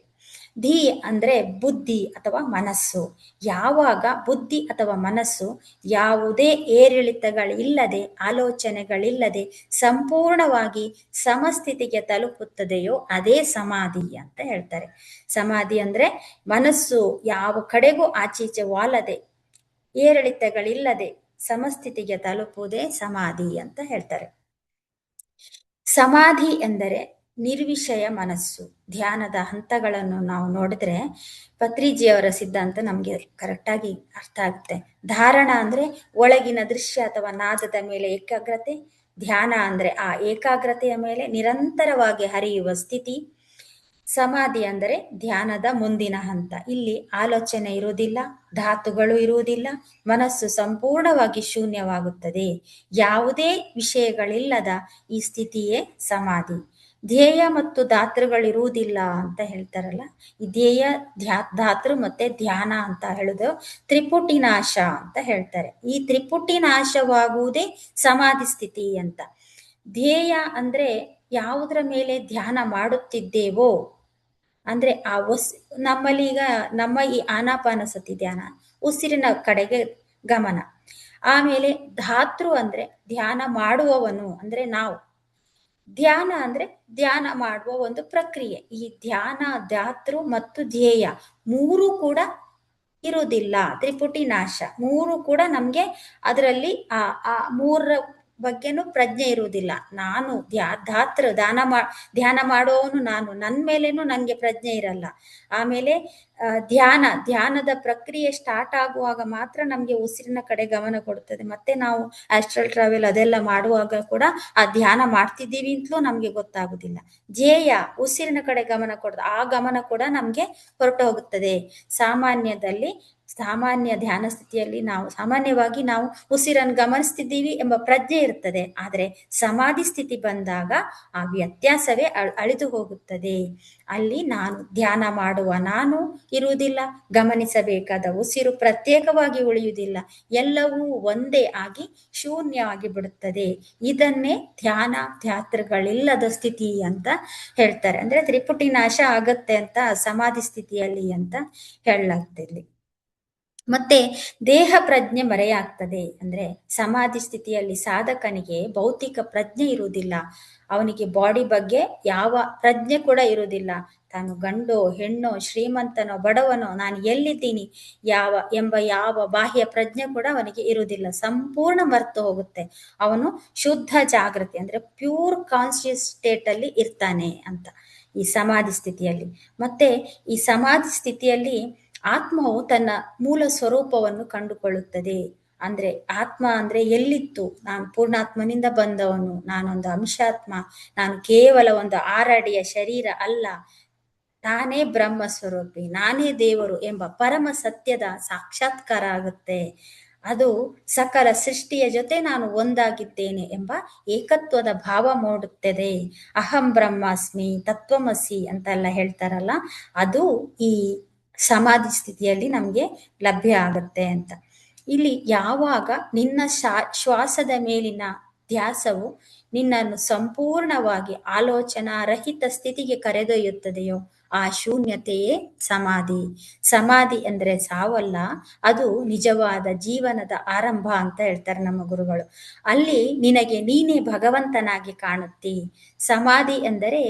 ಧೀ ಅಂದ್ರೆ ಬುದ್ಧಿ ಅಥವಾ ಮನಸ್ಸು. ಯಾವಾಗ ಬುದ್ಧಿ ಅಥವಾ ಮನಸ್ಸು ಯಾವುದೇ ಏರಿಳಿತಗಳಿಲ್ಲದೆ, ಆಲೋಚನೆಗಳಿಲ್ಲದೆ ಸಂಪೂರ್ಣವಾಗಿ ಸಮಸ್ಥಿತಿಗೆ ತಲುಪುತ್ತದೆಯೋ ಅದೇ ಸಮಾಧಿ ಅಂತ ಹೇಳ್ತಾರೆ. ಸಮಾಧಿ ಅಂದ್ರೆ ಮನಸ್ಸು ಯಾವ ಕಡೆಗೂ ಆಚೀಚೆ ವಾಲದೆ ಏರಿಳಿತಗಳಿಲ್ಲದೆ ಸಮಸ್ಥಿತಿಗೆ ತಲುಪುವುದೇ ಸಮಾಧಿ ಅಂತ ಹೇಳ್ತಾರೆ. ಸಮಾಧಿ ಎಂದರೆ ನಿರ್ವಿಷಯ ಮನಸ್ಸು. ಧ್ಯಾನದ ಹಂತಗಳನ್ನು ನಾವು ನೋಡಿದ್ರೆ ಪತ್ರಿಜಿಯವರ ಸಿದ್ಧಾಂತ ನಮಗೆ ಕರೆಕ್ಟಾಗಿ ಅರ್ಥ ಆಗುತ್ತೆ. ಧಾರಣ ಅಂದ್ರೆ ಒಳಗಿನ ದೃಶ್ಯ ಅಥವಾ ನಾದದ ಮೇಲೆ ಏಕಾಗ್ರತೆ. ಧ್ಯಾನ ಅಂದ್ರೆ ಆ ಏಕಾಗ್ರತೆಯ ಮೇಲೆ ನಿರಂತರವಾಗಿ ಹರಿಯುವ ಸ್ಥಿತಿ. ಸಮಾಧಿ ಅಂದರೆ ಧ್ಯಾನದ ಮುಂದಿನ ಹಂತ. ಇಲ್ಲಿ ಆಲೋಚನೆ ಇರುವುದಿಲ್ಲ, ಧಾತುಗಳು ಇರುವುದಿಲ್ಲ, ಮನಸ್ಸು ಸಂಪೂರ್ಣವಾಗಿ ಶೂನ್ಯವಾಗುತ್ತದೆ. ಯಾವುದೇ ವಿಷಯಗಳಿಲ್ಲದ ಈ ಸ್ಥಿತಿಯೇ ಸಮಾಧಿ. ಧ್ಯೇಯ ಮತ್ತು ಧಾತೃಗಳಿರುವುದಿಲ್ಲ ಅಂತ ಹೇಳ್ತಾರಲ್ಲ, ಈ ಧ್ಯೇಯ ಧಾತೃ ಮತ್ತೆ ಧ್ಯಾನ ಅಂತ ಹೇಳುದು ತ್ರಿಪುಟಿನಾಶ ಅಂತ ಹೇಳ್ತಾರೆ. ಈ ತ್ರಿಪುಟಿನಾಶವಾಗುವುದೇ ಸಮಾಧಿ ಸ್ಥಿತಿ ಅಂತ. ಧ್ಯೇಯ ಅಂದ್ರೆ ಯಾವುದರ ಮೇಲೆ ಧ್ಯಾನ ಮಾಡುತ್ತಿದ್ದೇವೋ ಅಂದ್ರೆ ಆ ನಮ್ಮಲ್ಲಿ ಈಗ ನಮ್ಮ ಈ ಆನಾಪಾನಸತಿ ಧ್ಯಾನ ಉಸಿರಿನ ಕಡೆಗೆ ಗಮನ. ಆಮೇಲೆ ಧಾತೃ ಅಂದ್ರೆ ಧ್ಯಾನ ಮಾಡುವವನು ಅಂದ್ರೆ ನಾವು. ಧ್ಯಾನ ಅಂದ್ರೆ ಧ್ಯಾನ ಮಾಡುವ ಒಂದು ಪ್ರಕ್ರಿಯೆ. ಈ ಧ್ಯಾನ, ಧಾತೃ ಮತ್ತು ಧ್ಯೇಯ ಮೂರು ಕೂಡ ಇರುವುದಿಲ್ಲ. ತ್ರಿಪುಟಿ ನಾಶ ಮೂರು ಕೂಡ ನಮ್ಗೆ ಅದರಲ್ಲಿ ಆ ಮೂರ ಬಗ್ಗೆನೂ ಪ್ರಜ್ಞೆ ಇರುವುದಿಲ್ಲ. ನಾನು ಧಾತೃ ಧ್ಯಾನ ಮಾಡುವವನು ನಾನು, ನನ್ನ ಮೇಲೇನು ನನಗೆ ಪ್ರಜ್ಞೆ ಇರಲ್ಲ. ಆಮೇಲೆ ಧ್ಯಾನದ ಪ್ರಕ್ರಿಯೆ ಸ್ಟಾರ್ಟ್ ಆಗುವಾಗ ಮಾತ್ರ ನಮ್ಗೆ ಉಸಿರಿನ ಕಡೆ ಗಮನ ಕೊಡುತ್ತದೆ. ಮತ್ತೆ ನಾವು ಆಸ್ಟ್ರಲ್ ಟ್ರಾವೆಲ್ ಅದೆಲ್ಲ ಮಾಡುವಾಗ ಕೂಡ ಆ ಧ್ಯಾನ ಮಾಡ್ತಿದ್ದೀವಿ ಅಂತಲೂ ನಮ್ಗೆ ಗೊತ್ತಾಗುದಿಲ್ಲ. ಧ್ಯೇಯ ಉಸಿರಿನ ಕಡೆ ಗಮನ ಕೊಡುದು, ಆ ಗಮನ ಕೂಡ ನಮ್ಗೆ ಹೊರಟು ಹೋಗುತ್ತದೆ. ಸಾಮಾನ್ಯ ಧ್ಯಾನ ಸ್ಥಿತಿಯಲ್ಲಿ ಸಾಮಾನ್ಯವಾಗಿ ನಾವು ಉಸಿರನ್ನು ಗಮನಿಸ್ತಿದ್ದೀವಿ ಎಂಬ ಪ್ರಜ್ಞೆ ಇರ್ತದೆ. ಆದರೆ ಸಮಾಧಿ ಸ್ಥಿತಿ ಬಂದಾಗ ಆ ವ್ಯತ್ಯಾಸವೇ ಅಳಿದು ಹೋಗುತ್ತದೆ. ಅಲ್ಲಿ ಧ್ಯಾನ ಮಾಡುವ ನಾನು ಇರುವುದಿಲ್ಲ, ಗಮನಿಸಬೇಕಾದ ಉಸಿರು ಪ್ರತ್ಯೇಕವಾಗಿ ಉಳಿಯುವುದಿಲ್ಲ, ಎಲ್ಲವೂ ಒಂದೇ ಆಗಿ ಶೂನ್ಯವಾಗಿ ಬಿಡುತ್ತದೆ. ಇದನ್ನೇ ಧ್ಯಾತೃಗಳಿಲ್ಲದ ಸ್ಥಿತಿ ಅಂತ ಹೇಳ್ತಾರೆ. ಅಂದ್ರೆ ತ್ರಿಪುಟಿ ನಾಶ ಆಗತ್ತೆ ಅಂತ ಸಮಾಧಿ ಸ್ಥಿತಿಯಲ್ಲಿ ಅಂತ ಹೇಳಲಾಗ್ತಿರ್ಲಿ. ಮತ್ತೆ ದೇಹ ಪ್ರಜ್ಞೆ ಮರೆಯಾಗ್ತದೆ. ಅಂದ್ರೆ ಸಮಾಧಿ ಸ್ಥಿತಿಯಲ್ಲಿ ಸಾಧಕನಿಗೆ ಭೌತಿಕ ಪ್ರಜ್ಞೆ ಇರುವುದಿಲ್ಲ. ಅವನಿಗೆ ಬಾಡಿ ಬಗ್ಗೆ ಯಾವ ಪ್ರಜ್ಞೆ ಕೂಡ ಇರುವುದಿಲ್ಲ. ತಾನು ಗಂಡೋ ಹೆಣ್ಣೋ, ಶ್ರೀಮಂತನೋ ಬಡವನೋ, ನಾನು ಎಲ್ಲಿದ್ದೀನಿ ಎಂಬ ಯಾವ ಬಾಹ್ಯ ಪ್ರಜ್ಞೆ ಕೂಡ ಅವನಿಗೆ ಇರುವುದಿಲ್ಲ. ಸಂಪೂರ್ಣ ಮರೆತು ಹೋಗುತ್ತೆ. ಅವನು ಶುದ್ಧ ಜಾಗೃತಿ ಅಂದ್ರೆ ಪ್ಯೂರ್ ಕಾನ್ಶಿಯಸ್ ಸ್ಟೇಟ್ ಅಲ್ಲಿ ಇರ್ತಾನೆ ಅಂತ ಈ ಸಮಾಧಿ ಸ್ಥಿತಿಯಲ್ಲಿ. ಮತ್ತೆ ಈ ಸಮಾಧಿ ಸ್ಥಿತಿಯಲ್ಲಿ ಆತ್ಮವು ತನ್ನ ಮೂಲ ಸ್ವರೂಪವನ್ನು ಕಂಡುಕೊಳ್ಳುತ್ತದೆ. ಅಂದ್ರೆ ಆತ್ಮ ಅಂದ್ರೆ ಎಲ್ಲಿತ್ತು, ನಾನು ಪೂರ್ಣಾತ್ಮನಿಂದ ಬಂದವನು, ನಾನೊಂದು ಅಂಶಾತ್ಮ, ನಾನು ಕೇವಲ ಒಂದು 6 ಅಡಿಯ ಶರೀರ ಅಲ್ಲ, ನಾನೇ ಬ್ರಹ್ಮ ಸ್ವರೂಪಿ, ನಾನೇ ದೇವರು ಎಂಬ ಪರಮ ಸತ್ಯದ ಸಾಕ್ಷಾತ್ಕಾರ ಆಗುತ್ತೆ. ಅದು ಸಕಲ ಸೃಷ್ಟಿಯ ಜೊತೆ ನಾನು ಒಂದಾಗಿದ್ದೇನೆ ಎಂಬ ಏಕತ್ವದ ಭಾವ ಮೂಡುತ್ತದೆ. ಅಹಂ ಬ್ರಹ್ಮಾಸ್ಮಿ, ತತ್ವಮಸಿ ಅಂತೆಲ್ಲ ಹೇಳ್ತಾರಲ್ಲ, ಅದು ಈ ಸಮಾಧಿ ಸ್ಥಿತಿಯಲ್ಲಿ ನಮ್ಗೆ ಲಭ್ಯ ಆಗತ್ತೆ ಅಂತ. ಇಲ್ಲಿ ಯಾವಾಗ ನಿನ್ನ ಶ್ವಾಸದ ಮೇಲಿನ ಧ್ಯಾಸವು ನಿನ್ನನ್ನು ಸಂಪೂರ್ಣವಾಗಿ ಆಲೋಚನಾ ರಹಿತ ಸ್ಥಿತಿಗೆ ಕರೆದೊಯ್ಯುತ್ತದೆಯೋ ಆ ಶೂನ್ಯತೆಯೇ ಸಮಾಧಿ. ಸಮಾಧಿ ಅಂದ್ರೆ ಸಾವಲ್ಲ, ಅದು ನಿಜವಾದ ಜೀವನದ ಆರಂಭ ಅಂತ ಹೇಳ್ತಾರೆ ನಮ್ಮ ಗುರುಗಳು. ಅಲ್ಲಿ ನಿನಗೆ ನೀನೇ ಭಗವಂತನಾಗಿ ಕಾಣುತ್ತಿ. ಸಮಾಧಿ ಎಂದರೆ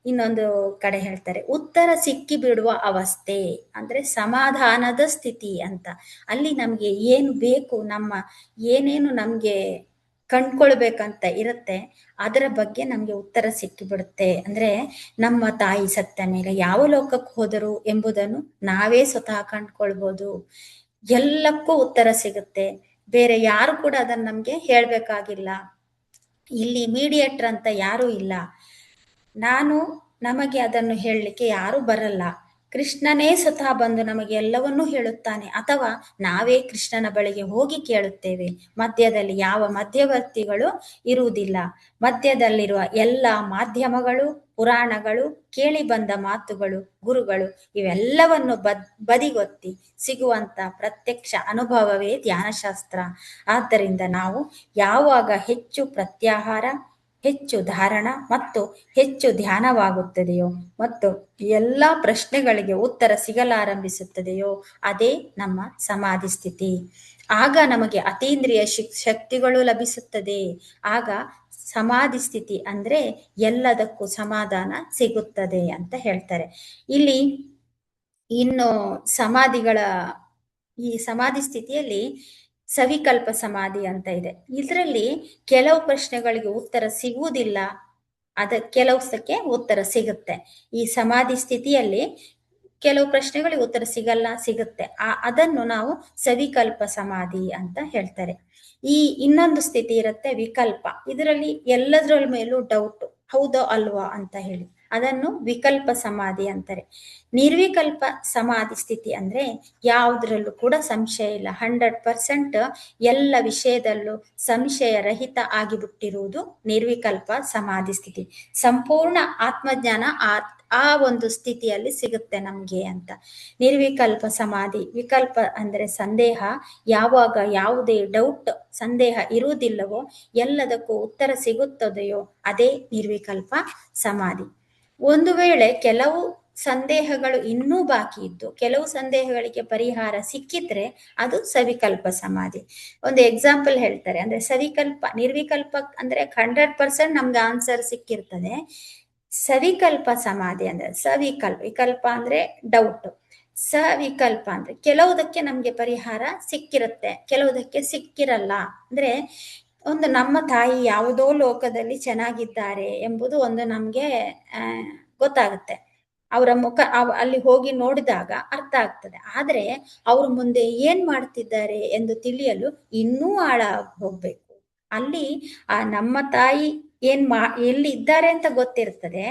ಇನ್ನೊಂದು ಕಡೆ ಹೇಳ್ತಾರೆ ಉತ್ತರ ಸಿಕ್ಕಿ ಬಿಡುವ ಅವಸ್ಥೆ, ಅಂದ್ರೆ ಸಮಾಧಾನದ ಸ್ಥಿತಿ ಅಂತ. ಅಲ್ಲಿ ನಮ್ಗೆ ಏನು ಬೇಕು, ಏನೇನು ನಮ್ಗೆ ಕಂಡ್ಕೊಳ್ಬೇಕಂತ ಇರುತ್ತೆ ಅದರ ಬಗ್ಗೆ ನಮ್ಗೆ ಉತ್ತರ ಸಿಕ್ಕಿಬಿಡುತ್ತೆ. ಅಂದ್ರೆ ನಮ್ಮ ತಾಯಿ ಸತ್ತ ಮೇಲೆ ಯಾವ ಲೋಕಕ್ಕೆ ಹೋದರು ಎಂಬುದನ್ನು ನಾವೇ ಸ್ವತಃ ಕಂಡ್ಕೊಳ್ಬೋದು. ಎಲ್ಲಕ್ಕೂ ಉತ್ತರ ಸಿಗುತ್ತೆ. ಬೇರೆ ಯಾರು ಕೂಡ ಅದನ್ನ ನಮ್ಗೆ ಹೇಳ್ಬೇಕಾಗಿಲ್ಲ. ಇಲ್ಲಿ ಮೀಡಿಯೇಟರ್ ಅಂತ ಯಾರೂ ಇಲ್ಲ. ನಮಗೆ ಅದನ್ನು ಹೇಳಲಿಕ್ಕೆ ಯಾರು ಬರಲ್ಲ. ಕೃಷ್ಣನೇ ಸ್ವತಃ ಬಂದು ನಮಗೆ ಎಲ್ಲವನ್ನೂ ಹೇಳುತ್ತಾನೆ, ಅಥವಾ ನಾವೇ ಕೃಷ್ಣನ ಬಳಿಗೆ ಹೋಗಿ ಕೇಳುತ್ತೇವೆ. ಮಧ್ಯದಲ್ಲಿ ಯಾವ ಮಧ್ಯವರ್ತಿಗಳು ಇರುವುದಿಲ್ಲ. ಮಧ್ಯದಲ್ಲಿರುವ ಎಲ್ಲ ಮಾಧ್ಯಮಗಳು, ಪುರಾಣಗಳು, ಕೇಳಿ ಬಂದ ಮಾತುಗಳು, ಗುರುಗಳು ಇವೆಲ್ಲವನ್ನು ಬದಿಗೊತ್ತಿ ಸಿಗುವಂತ ಪ್ರತ್ಯಕ್ಷ ಅನುಭವವೇ ಧ್ಯಾನಶಾಸ್ತ್ರ. ಆದ್ದರಿಂದ ನಾವು ಯಾವಾಗ ಹೆಚ್ಚು ಪ್ರತ್ಯಾಹಾರ, ಹೆಚ್ಚು ಧಾರಣ ಮತ್ತು ಹೆಚ್ಚು ಧ್ಯಾನವಾಗುತ್ತದೆಯೋ ಮತ್ತು ಎಲ್ಲ ಪ್ರಶ್ನೆಗಳಿಗೆ ಉತ್ತರ ಸಿಗಲಾರಂಭಿಸುತ್ತದೆಯೋ ಅದೇ ನಮ್ಮ ಸಮಾಧಿ ಸ್ಥಿತಿ. ಆಗ ನಮಗೆ ಅತೀಂದ್ರಿಯ ಶಕ್ತಿಗಳು ಲಭಿಸುತ್ತದೆ. ಆಗ ಸಮಾಧಿ ಸ್ಥಿತಿ ಅಂದ್ರೆ ಎಲ್ಲದಕ್ಕೂ ಸಮಾಧಾನ ಸಿಗುತ್ತದೆ ಅಂತ ಹೇಳ್ತಾರೆ. ಇಲ್ಲಿ ಇನ್ನು ಸಮಾಧಿಗಳ ಈ ಸಮಾಧಿ ಸ್ಥಿತಿಯಲ್ಲಿ ಸವಿಕಲ್ಪ ಸಮಾಧಿ ಅಂತ ಇದೆ. ಇದರಲ್ಲಿ ಕೆಲವು ಪ್ರಶ್ನೆಗಳಿಗೆ ಉತ್ತರ ಸಿಗುವುದಿಲ್ಲ, ಕೆಲವಕ್ಕೆ ಉತ್ತರ ಸಿಗುತ್ತೆ. ಈ ಸಮಾಧಿ ಸ್ಥಿತಿಯಲ್ಲಿ ಕೆಲವು ಪ್ರಶ್ನೆಗಳಿಗೆ ಉತ್ತರ ಸಿಗಲ್ಲ, ಸಿಗುತ್ತೆ. ಅದನ್ನು ನಾವು ಸವಿಕಲ್ಪ ಸಮಾಧಿ ಅಂತ ಹೇಳ್ತಾರೆ. ಈ ಇನ್ನೊಂದು ಸ್ಥಿತಿ ಇರುತ್ತೆ ವಿಕಲ್ಪ. ಇದರಲ್ಲಿ ಎಲ್ಲದರ ಮೇಲೂ ಡೌಟ್, ಹೌದೋ ಅಲ್ವಾ ಅಂತ ಹೇಳಿ, ಅದನ್ನು ವಿಕಲ್ಪ ಸಮಾಧಿ ಅಂತಾರೆ. ನಿರ್ವಿಕಲ್ಪ ಸಮಾಧಿ ಸ್ಥಿತಿ ಅಂದ್ರೆ ಯಾವುದ್ರಲ್ಲೂ ಕೂಡ ಸಂಶಯ ಇಲ್ಲ, 100% ಎಲ್ಲ ವಿಷಯದಲ್ಲೂ ಸಂಶಯ ರಹಿತ ಆಗಿಬಿಟ್ಟಿರುವುದು ನಿರ್ವಿಕಲ್ಪ ಸಮಾಧಿ ಸ್ಥಿತಿ. ಸಂಪೂರ್ಣ ಆತ್ಮಜ್ಞಾನ ಆ ಒಂದು ಸ್ಥಿತಿಯಲ್ಲಿ ಸಿಗುತ್ತೆ ನಮ್ಗೆ ಅಂತ. ನಿರ್ವಿಕಲ್ಪ ಸಮಾಧಿ. ವಿಕಲ್ಪ ಅಂದ್ರೆ ಸಂದೇಹ, ಯಾವಾಗ ಯಾವುದೇ ಡೌಟ್ ಸಂದೇಹ ಇರುವುದಿಲ್ಲವೋ, ಎಲ್ಲದಕ್ಕೂ ಉತ್ತರ ಸಿಗುತ್ತದೆಯೋ ಅದೇ ನಿರ್ವಿಕಲ್ಪ ಸಮಾಧಿ. ಒಂದು ವೇಳೆ ಕೆಲವು ಸಂದೇಹಗಳು ಇನ್ನೂ ಬಾಕಿ ಇದ್ದು ಕೆಲವು ಸಂದೇಹಗಳಿಗೆ ಪರಿಹಾರ ಸಿಕ್ಕಿದ್ರೆ ಅದು ಸವಿಕಲ್ಪ ಸಮಾಧಿ. ಒಂದು ಎಕ್ಸಾಂಪಲ್ ಹೇಳ್ತಾರೆ. ಅಂದ್ರೆ ಸವಿಕಲ್ಪ, ನಿರ್ವಿಕಲ್ಪ ಅಂದ್ರೆ 100% ನಮ್ಗೆ ಆನ್ಸರ್ ಸಿಕ್ಕಿರ್ತದೆ. ಸವಿಕಲ್ಪ ಸಮಾಧಿ ಅಂದ್ರೆ ವಿಕಲ್ಪ ಅಂದ್ರೆ ಡೌಟ್, ಸವಿಕಲ್ಪ ಅಂದ್ರೆ ಕೆಲವುದಕ್ಕೆ ನಮ್ಗೆ ಪರಿಹಾರ ಸಿಕ್ಕಿರುತ್ತೆ, ಕೆಲವುದಕ್ಕೆ ಸಿಕ್ಕಿರಲ್ಲ. ಅಂದ್ರೆ ಒಂದು ನಮ್ಮ ತಾಯಿ ಯಾವುದೋ ಲೋಕದಲ್ಲಿ ಚೆನ್ನಾಗಿದ್ದಾರೆ ಎಂಬುದು ಒಂದು ನಮ್ಗೆ ಗೊತ್ತಾಗುತ್ತೆ. ಅವರ ಮುಖ ಅಲ್ಲಿ ಹೋಗಿ ನೋಡಿದಾಗ ಅರ್ಥ ಆಗ್ತದೆ. ಆದ್ರೆ ಅವರು ಮುಂದೆ ಏನ್ ಮಾಡ್ತಿದ್ದಾರೆ ಎಂದು ತಿಳಿಯಲು ಇನ್ನೂ ಆಳ ಹೋಗ್ಬೇಕು. ಅಲ್ಲಿ ನಮ್ಮ ತಾಯಿ ಎಲ್ಲಿ ಇದ್ದಾರೆ ಅಂತ ಗೊತ್ತಿರ್ತದೆ,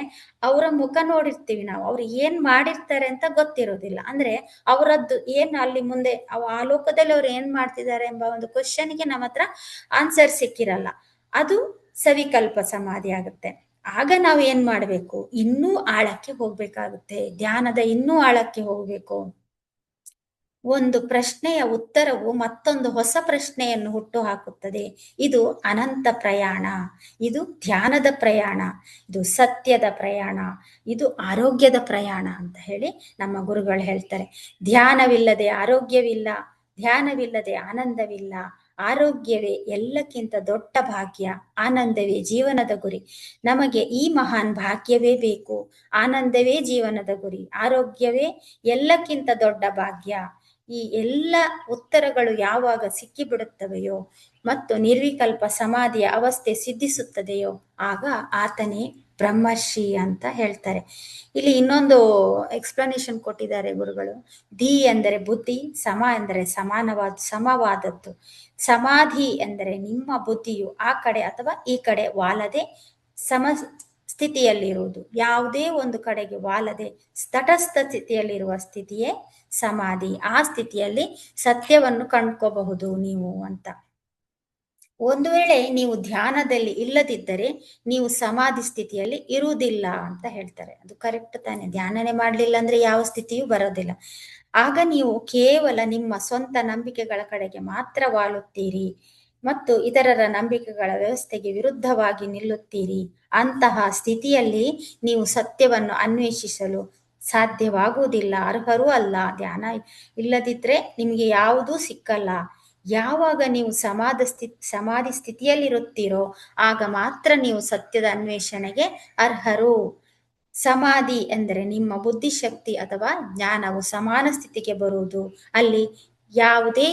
ಅವರ ಮುಖ ನೋಡಿರ್ತೀವಿ ನಾವು, ಅವ್ರು ಏನ್ ಮಾಡಿರ್ತಾರೆ ಅಂತ ಗೊತ್ತಿರೋದಿಲ್ಲ. ಅಂದ್ರೆ ಅವರದ್ದು ಏನ್ ಅಲ್ಲಿ ಮುಂದೆ ಆ ಲೋಕದಲ್ಲಿ ಅವ್ರು ಏನ್ ಮಾಡ್ತಿದ್ದಾರೆ ಎಂಬ ಒಂದು ಕ್ವಶನ್ಗೆ ನಮ್ಮ ಹತ್ರ ಆನ್ಸರ್ ಸಿಕ್ಕಿರಲ್ಲ. ಅದು ಸವಿಕಲ್ಪ ಸಮಾಧಿ ಆಗುತ್ತೆ. ಆಗ ನಾವು ಏನ್ ಮಾಡ್ಬೇಕು, ಇನ್ನೂ ಆಳಕ್ಕೆ ಹೋಗ್ಬೇಕಾಗುತ್ತೆ, ಧ್ಯಾನದ ಇನ್ನೂ ಆಳಕ್ಕೆ ಹೋಗ್ಬೇಕು. ಒಂದು ಪ್ರಶ್ನೆಯ ಉತ್ತರವು ಮತ್ತೊಂದು ಹೊಸ ಪ್ರಶ್ನೆಯನ್ನು ಹುಟ್ಟು ಹಾಕುತ್ತದೆ. ಇದು ಅನಂತ ಪ್ರಯಾಣ, ಇದು ಧ್ಯಾನದ ಪ್ರಯಾಣ, ಇದು ಸತ್ಯದ ಪ್ರಯಾಣ, ಇದು ಆರೋಗ್ಯದ ಪ್ರಯಾಣ ಅಂತ ಹೇಳಿ ನಮ್ಮ ಗುರುಗಳು ಹೇಳ್ತಾರೆ. ಧ್ಯಾನವಿಲ್ಲದೆ ಆರೋಗ್ಯವಿಲ್ಲ, ಧ್ಯಾನವಿಲ್ಲದೆ ಆನಂದವಿಲ್ಲ, ಆರೋಗ್ಯವೇ ಎಲ್ಲಕ್ಕಿಂತ ದೊಡ್ಡ ಭಾಗ್ಯ, ಆನಂದವೇ ಜೀವನದ ಗುರಿ. ನಮಗೆ ಈ ಮಹಾನ್ ಭಾಗ್ಯವೇ ಬೇಕು, ಆನಂದವೇ ಜೀವನದ ಗುರಿ, ಆರೋಗ್ಯವೇ ಎಲ್ಲಕ್ಕಿಂತ ದೊಡ್ಡ ಭಾಗ್ಯ. ಈ ಎಲ್ಲ ಉತ್ತರಗಳು ಯಾವಾಗ ಸಿಕ್ಕಿಬಿಡುತ್ತವೆಯೋ ಮತ್ತು ನಿರ್ವಿಕಲ್ಪ ಸಮಾಧಿಯ ಅವಸ್ಥೆ ಸಿದ್ಧಿಸುತ್ತದೆಯೋ ಆಗ ಆತನೇ ಬ್ರಹ್ಮರ್ಷಿ ಅಂತ ಹೇಳ್ತಾರೆ. ಇಲ್ಲಿ ಇನ್ನೊಂದು ಎಕ್ಸ್ಪ್ಲನೇಷನ್ ಕೊಟ್ಟಿದ್ದಾರೆ ಗುರುಗಳು. ಧಿ ಎಂದರೆ ಬುದ್ಧಿ, ಸಮ ಎಂದರೆ ಸಮವಾದದ್ದು. ಸಮಾಧಿ ಎಂದರೆ ನಿಮ್ಮ ಬುದ್ಧಿಯು ಆ ಕಡೆ ಅಥವಾ ಈ ಕಡೆ ವಾಲದೆ ಸಮ ಸ್ಥಿತಿಯಲ್ಲಿರುವುದು, ಯಾವುದೇ ಒಂದು ಕಡೆಗೆ ವಾಲದೆ ತಟಸ್ಥ ಸ್ಥಿತಿಯಲ್ಲಿರುವ ಸ್ಥಿತಿಯೇ ಸಮಾಧಿ. ಆ ಸ್ಥಿತಿಯಲ್ಲಿ ಸತ್ಯವನ್ನು ಕಂಡ್ಕೋಬಹುದು ನೀವು ಅಂತ. ಒಂದು ವೇಳೆ ನೀವು ಧ್ಯಾನದಲ್ಲಿ ಇಲ್ಲದಿದ್ದರೆ ನೀವು ಸಮಾಧಿ ಸ್ಥಿತಿಯಲ್ಲಿ ಇರುವುದಿಲ್ಲ ಅಂತ ಹೇಳ್ತಾರೆ. ಅದು ಕರೆಕ್ಟ್ ತಾನೆ? ಧ್ಯಾನನೇ ಮಾಡಲಿಲ್ಲ ಅಂದ್ರೆ ಯಾವ ಸ್ಥಿತಿಯೂ ಬರೋದಿಲ್ಲ. ಆಗ ನೀವು ಕೇವಲ ನಿಮ್ಮ ಸ್ವಂತ ನಂಬಿಕೆಗಳ ಕಡೆಗೆ ಮಾತ್ರ ವಾಲುತ್ತೀರಿ ಮತ್ತು ಇತರರ ನಂಬಿಕೆಗಳ ವ್ಯವಸ್ಥೆಗೆ ವಿರುದ್ಧವಾಗಿ ನಿಲ್ಲುತ್ತೀರಿ. ಅಂತಹ ಸ್ಥಿತಿಯಲ್ಲಿ ನೀವು ಸತ್ಯವನ್ನು ಅನ್ವೇಷಿಸಲು ಸಾಧ್ಯವಾಗುವುದಿಲ್ಲ, ಅರ್ಹರೂ ಅಲ್ಲ. ಧ್ಯಾನ ಇಲ್ಲದಿದ್ರೆ ನಿಮಗೆ ಯಾವುದೂ ಸಿಕ್ಕಲ್ಲ. ಯಾವಾಗ ನೀವು ಸಮಾಧಿ ಸ್ಥಿತಿಯಲ್ಲಿರುತ್ತೀರೋ ಆಗ ಮಾತ್ರ ನೀವು ಸತ್ಯದ ಅನ್ವೇಷಣೆಗೆ ಅರ್ಹರು. ಸಮಾಧಿ ಎಂದರೆ ನಿಮ್ಮ ಬುದ್ಧಿಶಕ್ತಿ ಅಥವಾ ಜ್ಞಾನವು ಸಮಾನ ಸ್ಥಿತಿಗೆ ಬರುವುದು, ಅಲ್ಲಿ ಯಾವುದೇ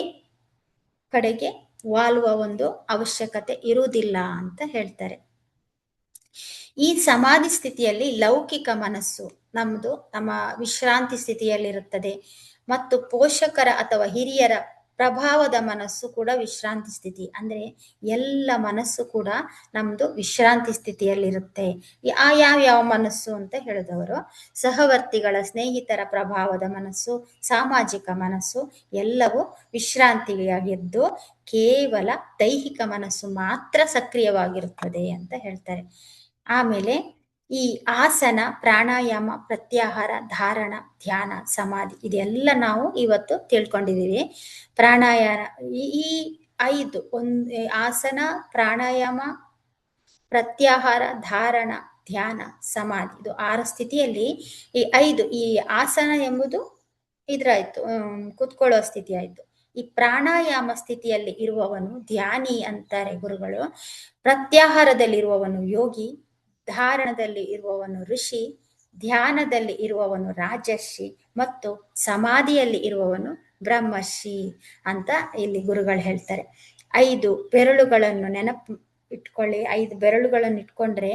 ಕಡೆಗೆ ವಾಲುವ ಒಂದು ಅವಶ್ಯಕತೆ ಇರುವುದಿಲ್ಲ ಅಂತ ಹೇಳ್ತಾರೆ. ಈ ಸಮಾಧಿ ಸ್ಥಿತಿಯಲ್ಲಿ ಲೌಕಿಕ ಮನಸ್ಸು ನಮ್ಮ ವಿಶ್ರಾಂತಿ ಸ್ಥಿತಿಯಲ್ಲಿರುತ್ತದೆ ಮತ್ತು ಪೋಷಕರ ಅಥವಾ ಹಿರಿಯರ ಪ್ರಭಾವದ ಮನಸ್ಸು ಕೂಡ ವಿಶ್ರಾಂತಿ ಸ್ಥಿತಿ. ಅಂದ್ರೆ ಎಲ್ಲ ಮನಸ್ಸು ಕೂಡ ನಮ್ದು ವಿಶ್ರಾಂತಿ ಸ್ಥಿತಿಯಲ್ಲಿರುತ್ತೆ. ಯಾವ ಮನಸ್ಸು ಅಂತ ಹೇಳಿದವರು, ಸಹವರ್ತಿಗಳ ಸ್ನೇಹಿತರ ಪ್ರಭಾವದ ಮನಸ್ಸು, ಸಾಮಾಜಿಕ ಮನಸ್ಸು ಎಲ್ಲವೂ ವಿಶ್ರಾಂತಿಯಾಗಿದ್ದು ಕೇವಲ ದೈಹಿಕ ಮನಸ್ಸು ಮಾತ್ರ ಸಕ್ರಿಯವಾಗಿರುತ್ತದೆ ಅಂತ ಹೇಳ್ತಾರೆ. ಆಮೇಲೆ ಈ ಆಸನ, ಪ್ರಾಣಾಯಾಮ, ಪ್ರತ್ಯಾಹಾರ, ಧಾರಣ, ಧ್ಯಾನ, ಸಮಾಧಿ ಇದೆಲ್ಲ ನಾವು ಇವತ್ತು ತಿಳ್ಕೊಂಡಿದ್ದೀವಿ. ಪ್ರಾಣಾಯಾಮ ಈ 5 ಆಸನ, ಪ್ರಾಣಾಯಾಮ, ಪ್ರತ್ಯಾಹಾರ, ಧಾರಣ, ಧ್ಯಾನ, ಸಮಾಧಿ ಇದು 6 ಸ್ಥಿತಿಯಲ್ಲಿ ಈ 5 ಈ ಆಸನ ಎಂಬುದು ಇದ್ರಾಯ್ತು, ಕೂತ್ಕೊಳ್ಳೋ ಸ್ಥಿತಿ ಆಯ್ತು. ಈ ಪ್ರಾಣಾಯಾಮ ಸ್ಥಿತಿಯಲ್ಲಿ ಇರುವವನು ಧ್ಯಾನಿ ಅಂತಾರೆ ಗುರುಗಳು. ಪ್ರತ್ಯಾಹಾರದಲ್ಲಿರುವವನು ಯೋಗಿ, ಧಾರಣದಲ್ಲಿ ಇರುವವನು ಋಷಿ, ಧ್ಯಾನದಲ್ಲಿ ಇರುವವನು ರಾಜರ್ಷಿ ಮತ್ತು ಸಮಾಧಿಯಲ್ಲಿ ಇರುವವನು ಬ್ರಹ್ಮರ್ಷಿ ಅಂತ ಇಲ್ಲಿ ಗುರುಗಳು ಹೇಳ್ತಾರೆ. 5 ಬೆರಳುಗಳನ್ನು ನೆನಪು ಇಟ್ಕೊಳ್ಳಿ. 5 ಬೆರಳುಗಳನ್ನು ಇಟ್ಕೊಂಡ್ರೆ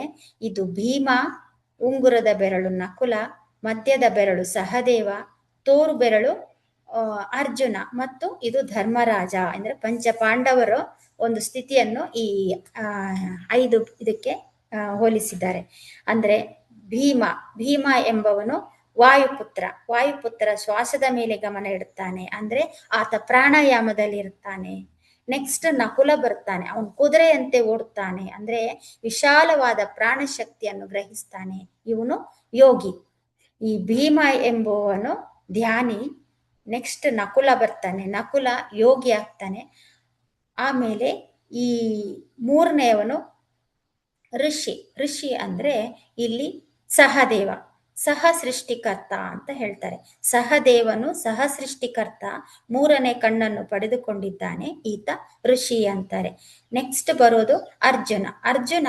ಇದು ಭೀಮ, ಉಂಗುರದ ಬೆರಳು ನಕುಲ, ಮಧ್ಯದ ಬೆರಳು ಸಹದೇವ, ತೋರು ಬೆರಳು ಅರ್ಜುನ ಮತ್ತು ಇದು ಧರ್ಮರಾಜ. ಅಂದ್ರೆ ಪಂಚ ಪಾಂಡವರ ಒಂದು ಸ್ಥಿತಿಯನ್ನು ಈ 5 ಇದಕ್ಕೆ ಹೋಲಿಸಿದ್ದಾರೆ. ಅಂದ್ರೆ ಭೀಮ ಎಂಬವನು ವಾಯುಪುತ್ರ ಶ್ವಾಸದ ಮೇಲೆ ಗಮನ ಇಡುತ್ತಾನೆ, ಅಂದ್ರೆ ಆತ ಪ್ರಾಣಾಯಾಮದಲ್ಲಿ ಇರುತ್ತಾನೆ. ನೆಕ್ಸ್ಟ್ ನಕುಲ ಬರ್ತಾನೆ, ಅವನು ಕುದುರೆಯಂತೆ ಓಡುತ್ತಾನೆ, ಅಂದ್ರೆ ವಿಶಾಲವಾದ ಪ್ರಾಣಶಕ್ತಿಯನ್ನು ಗ್ರಹಿಸ್ತಾನೆ, ಇವನು ಯೋಗಿ. ಈ ಭೀಮ ಎಂಬುವನು ಧ್ಯಾನಿ. ನೆಕ್ಸ್ಟ್ ನಕುಲ ಬರ್ತಾನೆ, ನಕುಲ ಯೋಗಿ ಆಗ್ತಾನೆ. ಆಮೇಲೆ ಈ 3ನೇವನು ಋಷಿ ಅಂದ್ರೆ ಇಲ್ಲಿ ಸಹದೇವ, ಸಹ ಸೃಷ್ಟಿಕರ್ತ ಅಂತ ಹೇಳ್ತಾರೆ. ಸಹದೇವನು ಸಹ ಸೃಷ್ಟಿಕರ್ತ, 3ನೇ ಕಣ್ಣನ್ನು ಪಡೆದುಕೊಂಡಿದ್ದಾನೆ, ಈತ ಋಷಿ ಅಂತಾರೆ. ನೆಕ್ಸ್ಟ್ ಬರೋದು ಅರ್ಜುನ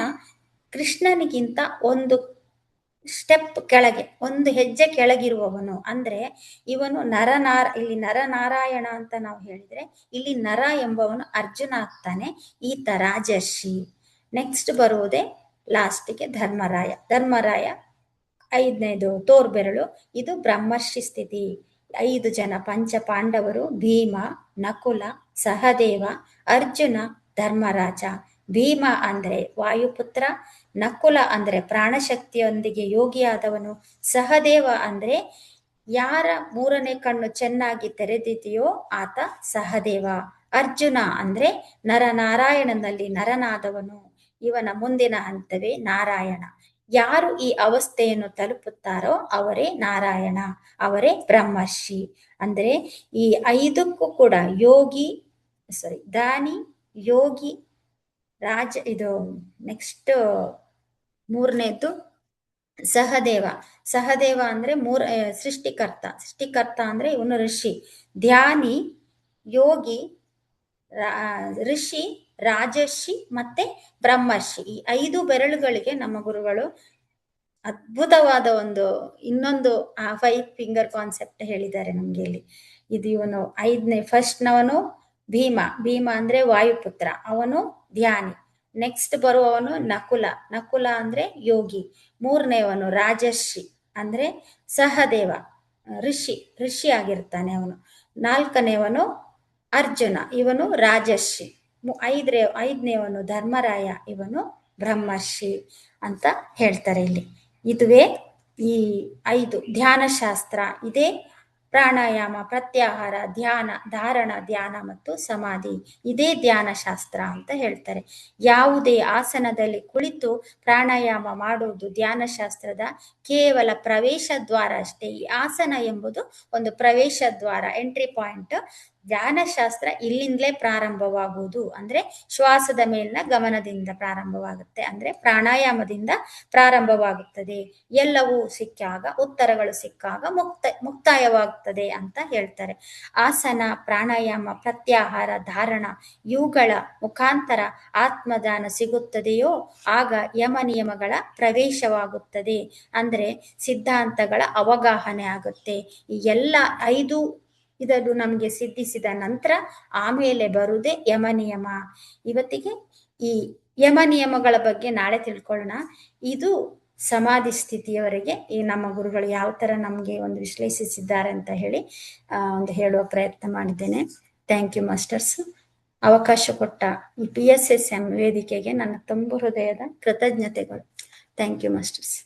ಕೃಷ್ಣನಿಗಿಂತ ಒಂದು ಸ್ಟೆಪ್ ಕೆಳಗೆ, ಒಂದು ಹೆಜ್ಜೆ ಕೆಳಗಿರುವವನು. ಅಂದ್ರೆ ಇವನು ಇಲ್ಲಿ ನರನಾರಾಯಣ ಅಂತ ನಾವು ಹೇಳಿದ್ರೆ, ಇಲ್ಲಿ ನರ ಎಂಬವನು ಅರ್ಜುನ ಆಗ್ತಾನೆ, ಈತ ರಾಜರ್ಷಿ. ನೆಕ್ಸ್ಟ್ ಬರುವುದೇ ಲಾಸ್ಟಿಗೆ ಧರ್ಮರಾಯ 5ನೇದು ತೋರ್ಬೆರಳು, ಇದು ಬ್ರಹ್ಮರ್ಷಿ ಸ್ಥಿತಿ. 5 ಜನ ಪಂಚ ಪಾಂಡವರು, ಭೀಮ, ನಕುಲ, ಸಹದೇವ, ಅರ್ಜುನ, ಧರ್ಮರಾಜ. ಭೀಮ ಅಂದ್ರೆ ವಾಯುಪುತ್ರ, ನಕುಲ ಅಂದ್ರೆ ಪ್ರಾಣಶಕ್ತಿಯೊಂದಿಗೆ ಯೋಗಿಯಾದವನು, ಸಹದೇವ ಅಂದ್ರೆ ಯಾರ 3ನೇ ಕಣ್ಣು ಚೆನ್ನಾಗಿ ತೆರೆದಿದೆಯೋ ಆತ ಸಹದೇವ. ಅರ್ಜುನ ಅಂದ್ರೆ ನರನಾರಾಯಣನಲ್ಲಿ ನರನಾದವನು, ಇವನ ಮುಂದಿನ ಹಂತವೇ ನಾರಾಯಣ. ಯಾರು ಈ ಅವಸ್ಥೆಯನ್ನು ತಲುಪುತ್ತಾರೋ ಅವರೇ ನಾರಾಯಣ, ಅವರೇ ಬ್ರಹ್ಮರ್ಷಿ. ಅಂದ್ರೆ ಈ 5ಕ್ಕೂ ಕೂಡ ದಾನಿ, ಯೋಗಿ, ರಾಜ, ಇದು ನೆಕ್ಸ್ಟ್ 3ನೇದ್ದು ಸಹದೇವ ಅಂದ್ರೆ ಸೃಷ್ಟಿಕರ್ತ ಅಂದ್ರೆ ಇವನು ಋಷಿ. ಧ್ಯಾನಿ, ಯೋಗಿ, ಋಷಿ, ರಾಜರ್ಷಿ ಮತ್ತೆ ಬ್ರಹ್ಮರ್ಷಿ. ಈ 5 ಬೆರಳುಗಳಿಗೆ ನಮ್ಮ ಗುರುಗಳು ಅದ್ಭುತವಾದ ಇನ್ನೊಂದು 5 ಫಿಂಗರ್ ಕಾನ್ಸೆಪ್ಟ್ ಹೇಳಿದ್ದಾರೆ ನಮ್ಗೆ ಇಲ್ಲಿ. ಇದು ಇವನು 5ನೇ ಫಸ್ಟ್ನವನು ಭೀಮ ಅಂದ್ರೆ ವಾಯುಪುತ್ರ, ಅವನು ಧ್ಯಾನಿ. ನೆಕ್ಸ್ಟ್ ಬರುವವನು ನಕುಲ ಅಂದ್ರೆ ಯೋಗಿ. 3ನೇವನು ರಾಜರ್ಷಿ ಅಂದ್ರೆ ಸಹದೇವ, ಋಷಿ ಆಗಿರ್ತಾನೆ ಅವನು. 4ನೇವನು ಅರ್ಜುನ, ಇವನು ರಾಜರ್ಷಿ. 5ನೇವನು ಧರ್ಮರಾಯ, ಇವನು ಬ್ರಹ್ಮರ್ಷಿ ಅಂತ ಹೇಳ್ತಾರೆ ಇಲ್ಲಿ. ಇದುವೇ ಈ 5 ಧ್ಯಾನ ಶಾಸ್ತ್ರ. ಇದೇ ಪ್ರಾಣಾಯಾಮ, ಪ್ರತ್ಯಾಹಾರ, ಧಾರಣ, ಧ್ಯಾನ ಮತ್ತು ಸಮಾಧಿ, ಇದೇ ಧ್ಯಾನ ಶಾಸ್ತ್ರ ಅಂತ ಹೇಳ್ತಾರೆ. ಯಾವುದೇ ಆಸನದಲ್ಲಿ ಕುಳಿತು ಪ್ರಾಣಾಯಾಮ ಮಾಡುವುದು ಧ್ಯಾನ ಶಾಸ್ತ್ರದ ಕೇವಲ ಪ್ರವೇಶ ದ್ವಾರ ಅಷ್ಟೇ. ಈ ಆಸನ ಎಂಬುದು ಒಂದು ಪ್ರವೇಶ ದ್ವಾರ, ಎಂಟ್ರಿ ಪಾಯಿಂಟ್. ಧ್ಯಾನ ಶಾಸ್ತ್ರ ಇಲ್ಲಿಂದಲೇ ಪ್ರಾರಂಭವಾಗುವುದು. ಅಂದ್ರೆ ಶ್ವಾಸದ ಮೇಲಿನ ಗಮನದಿಂದ ಪ್ರಾರಂಭವಾಗುತ್ತೆ, ಅಂದ್ರೆ ಪ್ರಾಣಾಯಾಮದಿಂದ ಪ್ರಾರಂಭವಾಗುತ್ತದೆ. ಎಲ್ಲವೂ ಸಿಕ್ಕಾಗ, ಉತ್ತರಗಳು ಸಿಕ್ಕಾಗ ಮುಕ್ತಾಯವಾಗುತ್ತದೆ ಅಂತ ಹೇಳ್ತಾರೆ. ಆಸನ, ಪ್ರಾಣಾಯಾಮ, ಪ್ರತ್ಯಾಹಾರ, ಧಾರಣ ಇವುಗಳ ಮುಖಾಂತರ ಆತ್ಮದಾನ ಸಿಗುತ್ತದೆಯೋ ಆಗ ಯಮ ನಿಯಮಗಳ ಪ್ರವೇಶವಾಗುತ್ತದೆ. ಅಂದ್ರೆ ಸಿದ್ಧಾಂತಗಳ ಅವಗಾಹನೆ ಆಗುತ್ತೆ. ಈ ಎಲ್ಲ 5 ಇದನ್ನು ನಮಗೆ ಸಿದ್ಧಿಸಿದ ನಂತರ ಆಮೇಲೆ ಬರುವುದೇ ಯಮ ನಿಯಮ. ಇವತ್ತಿಗೆ ಈ ಯಮ ನಿಯಮಗಳ ಬಗ್ಗೆ ನಾಳೆ ತಿಳ್ಕೊಳ್ಳೋಣ. ಇದು ಸಮಾಧಿ ಸ್ಥಿತಿಯವರೆಗೆ ಈ ನಮ್ಮ ಗುರುಗಳು ಯಾವ ತರ ನಮಗೆ ಒಂದು ವಿಶ್ಲೇಷಿಸಿದ್ದಾರೆ ಅಂತ ಹೇಳಿ ಹೇಳುವ ಪ್ರಯತ್ನ ಮಾಡಿದ್ದೇನೆ. Thank you masters. ಅವಕಾಶ ಕೊಟ್ಟ ಈ PSSM ವೇದಿಕೆಗೆ ನನ್ನ ತುಂಬು ಹೃದಯದ ಕೃತಜ್ಞತೆಗಳು. Thank you masters.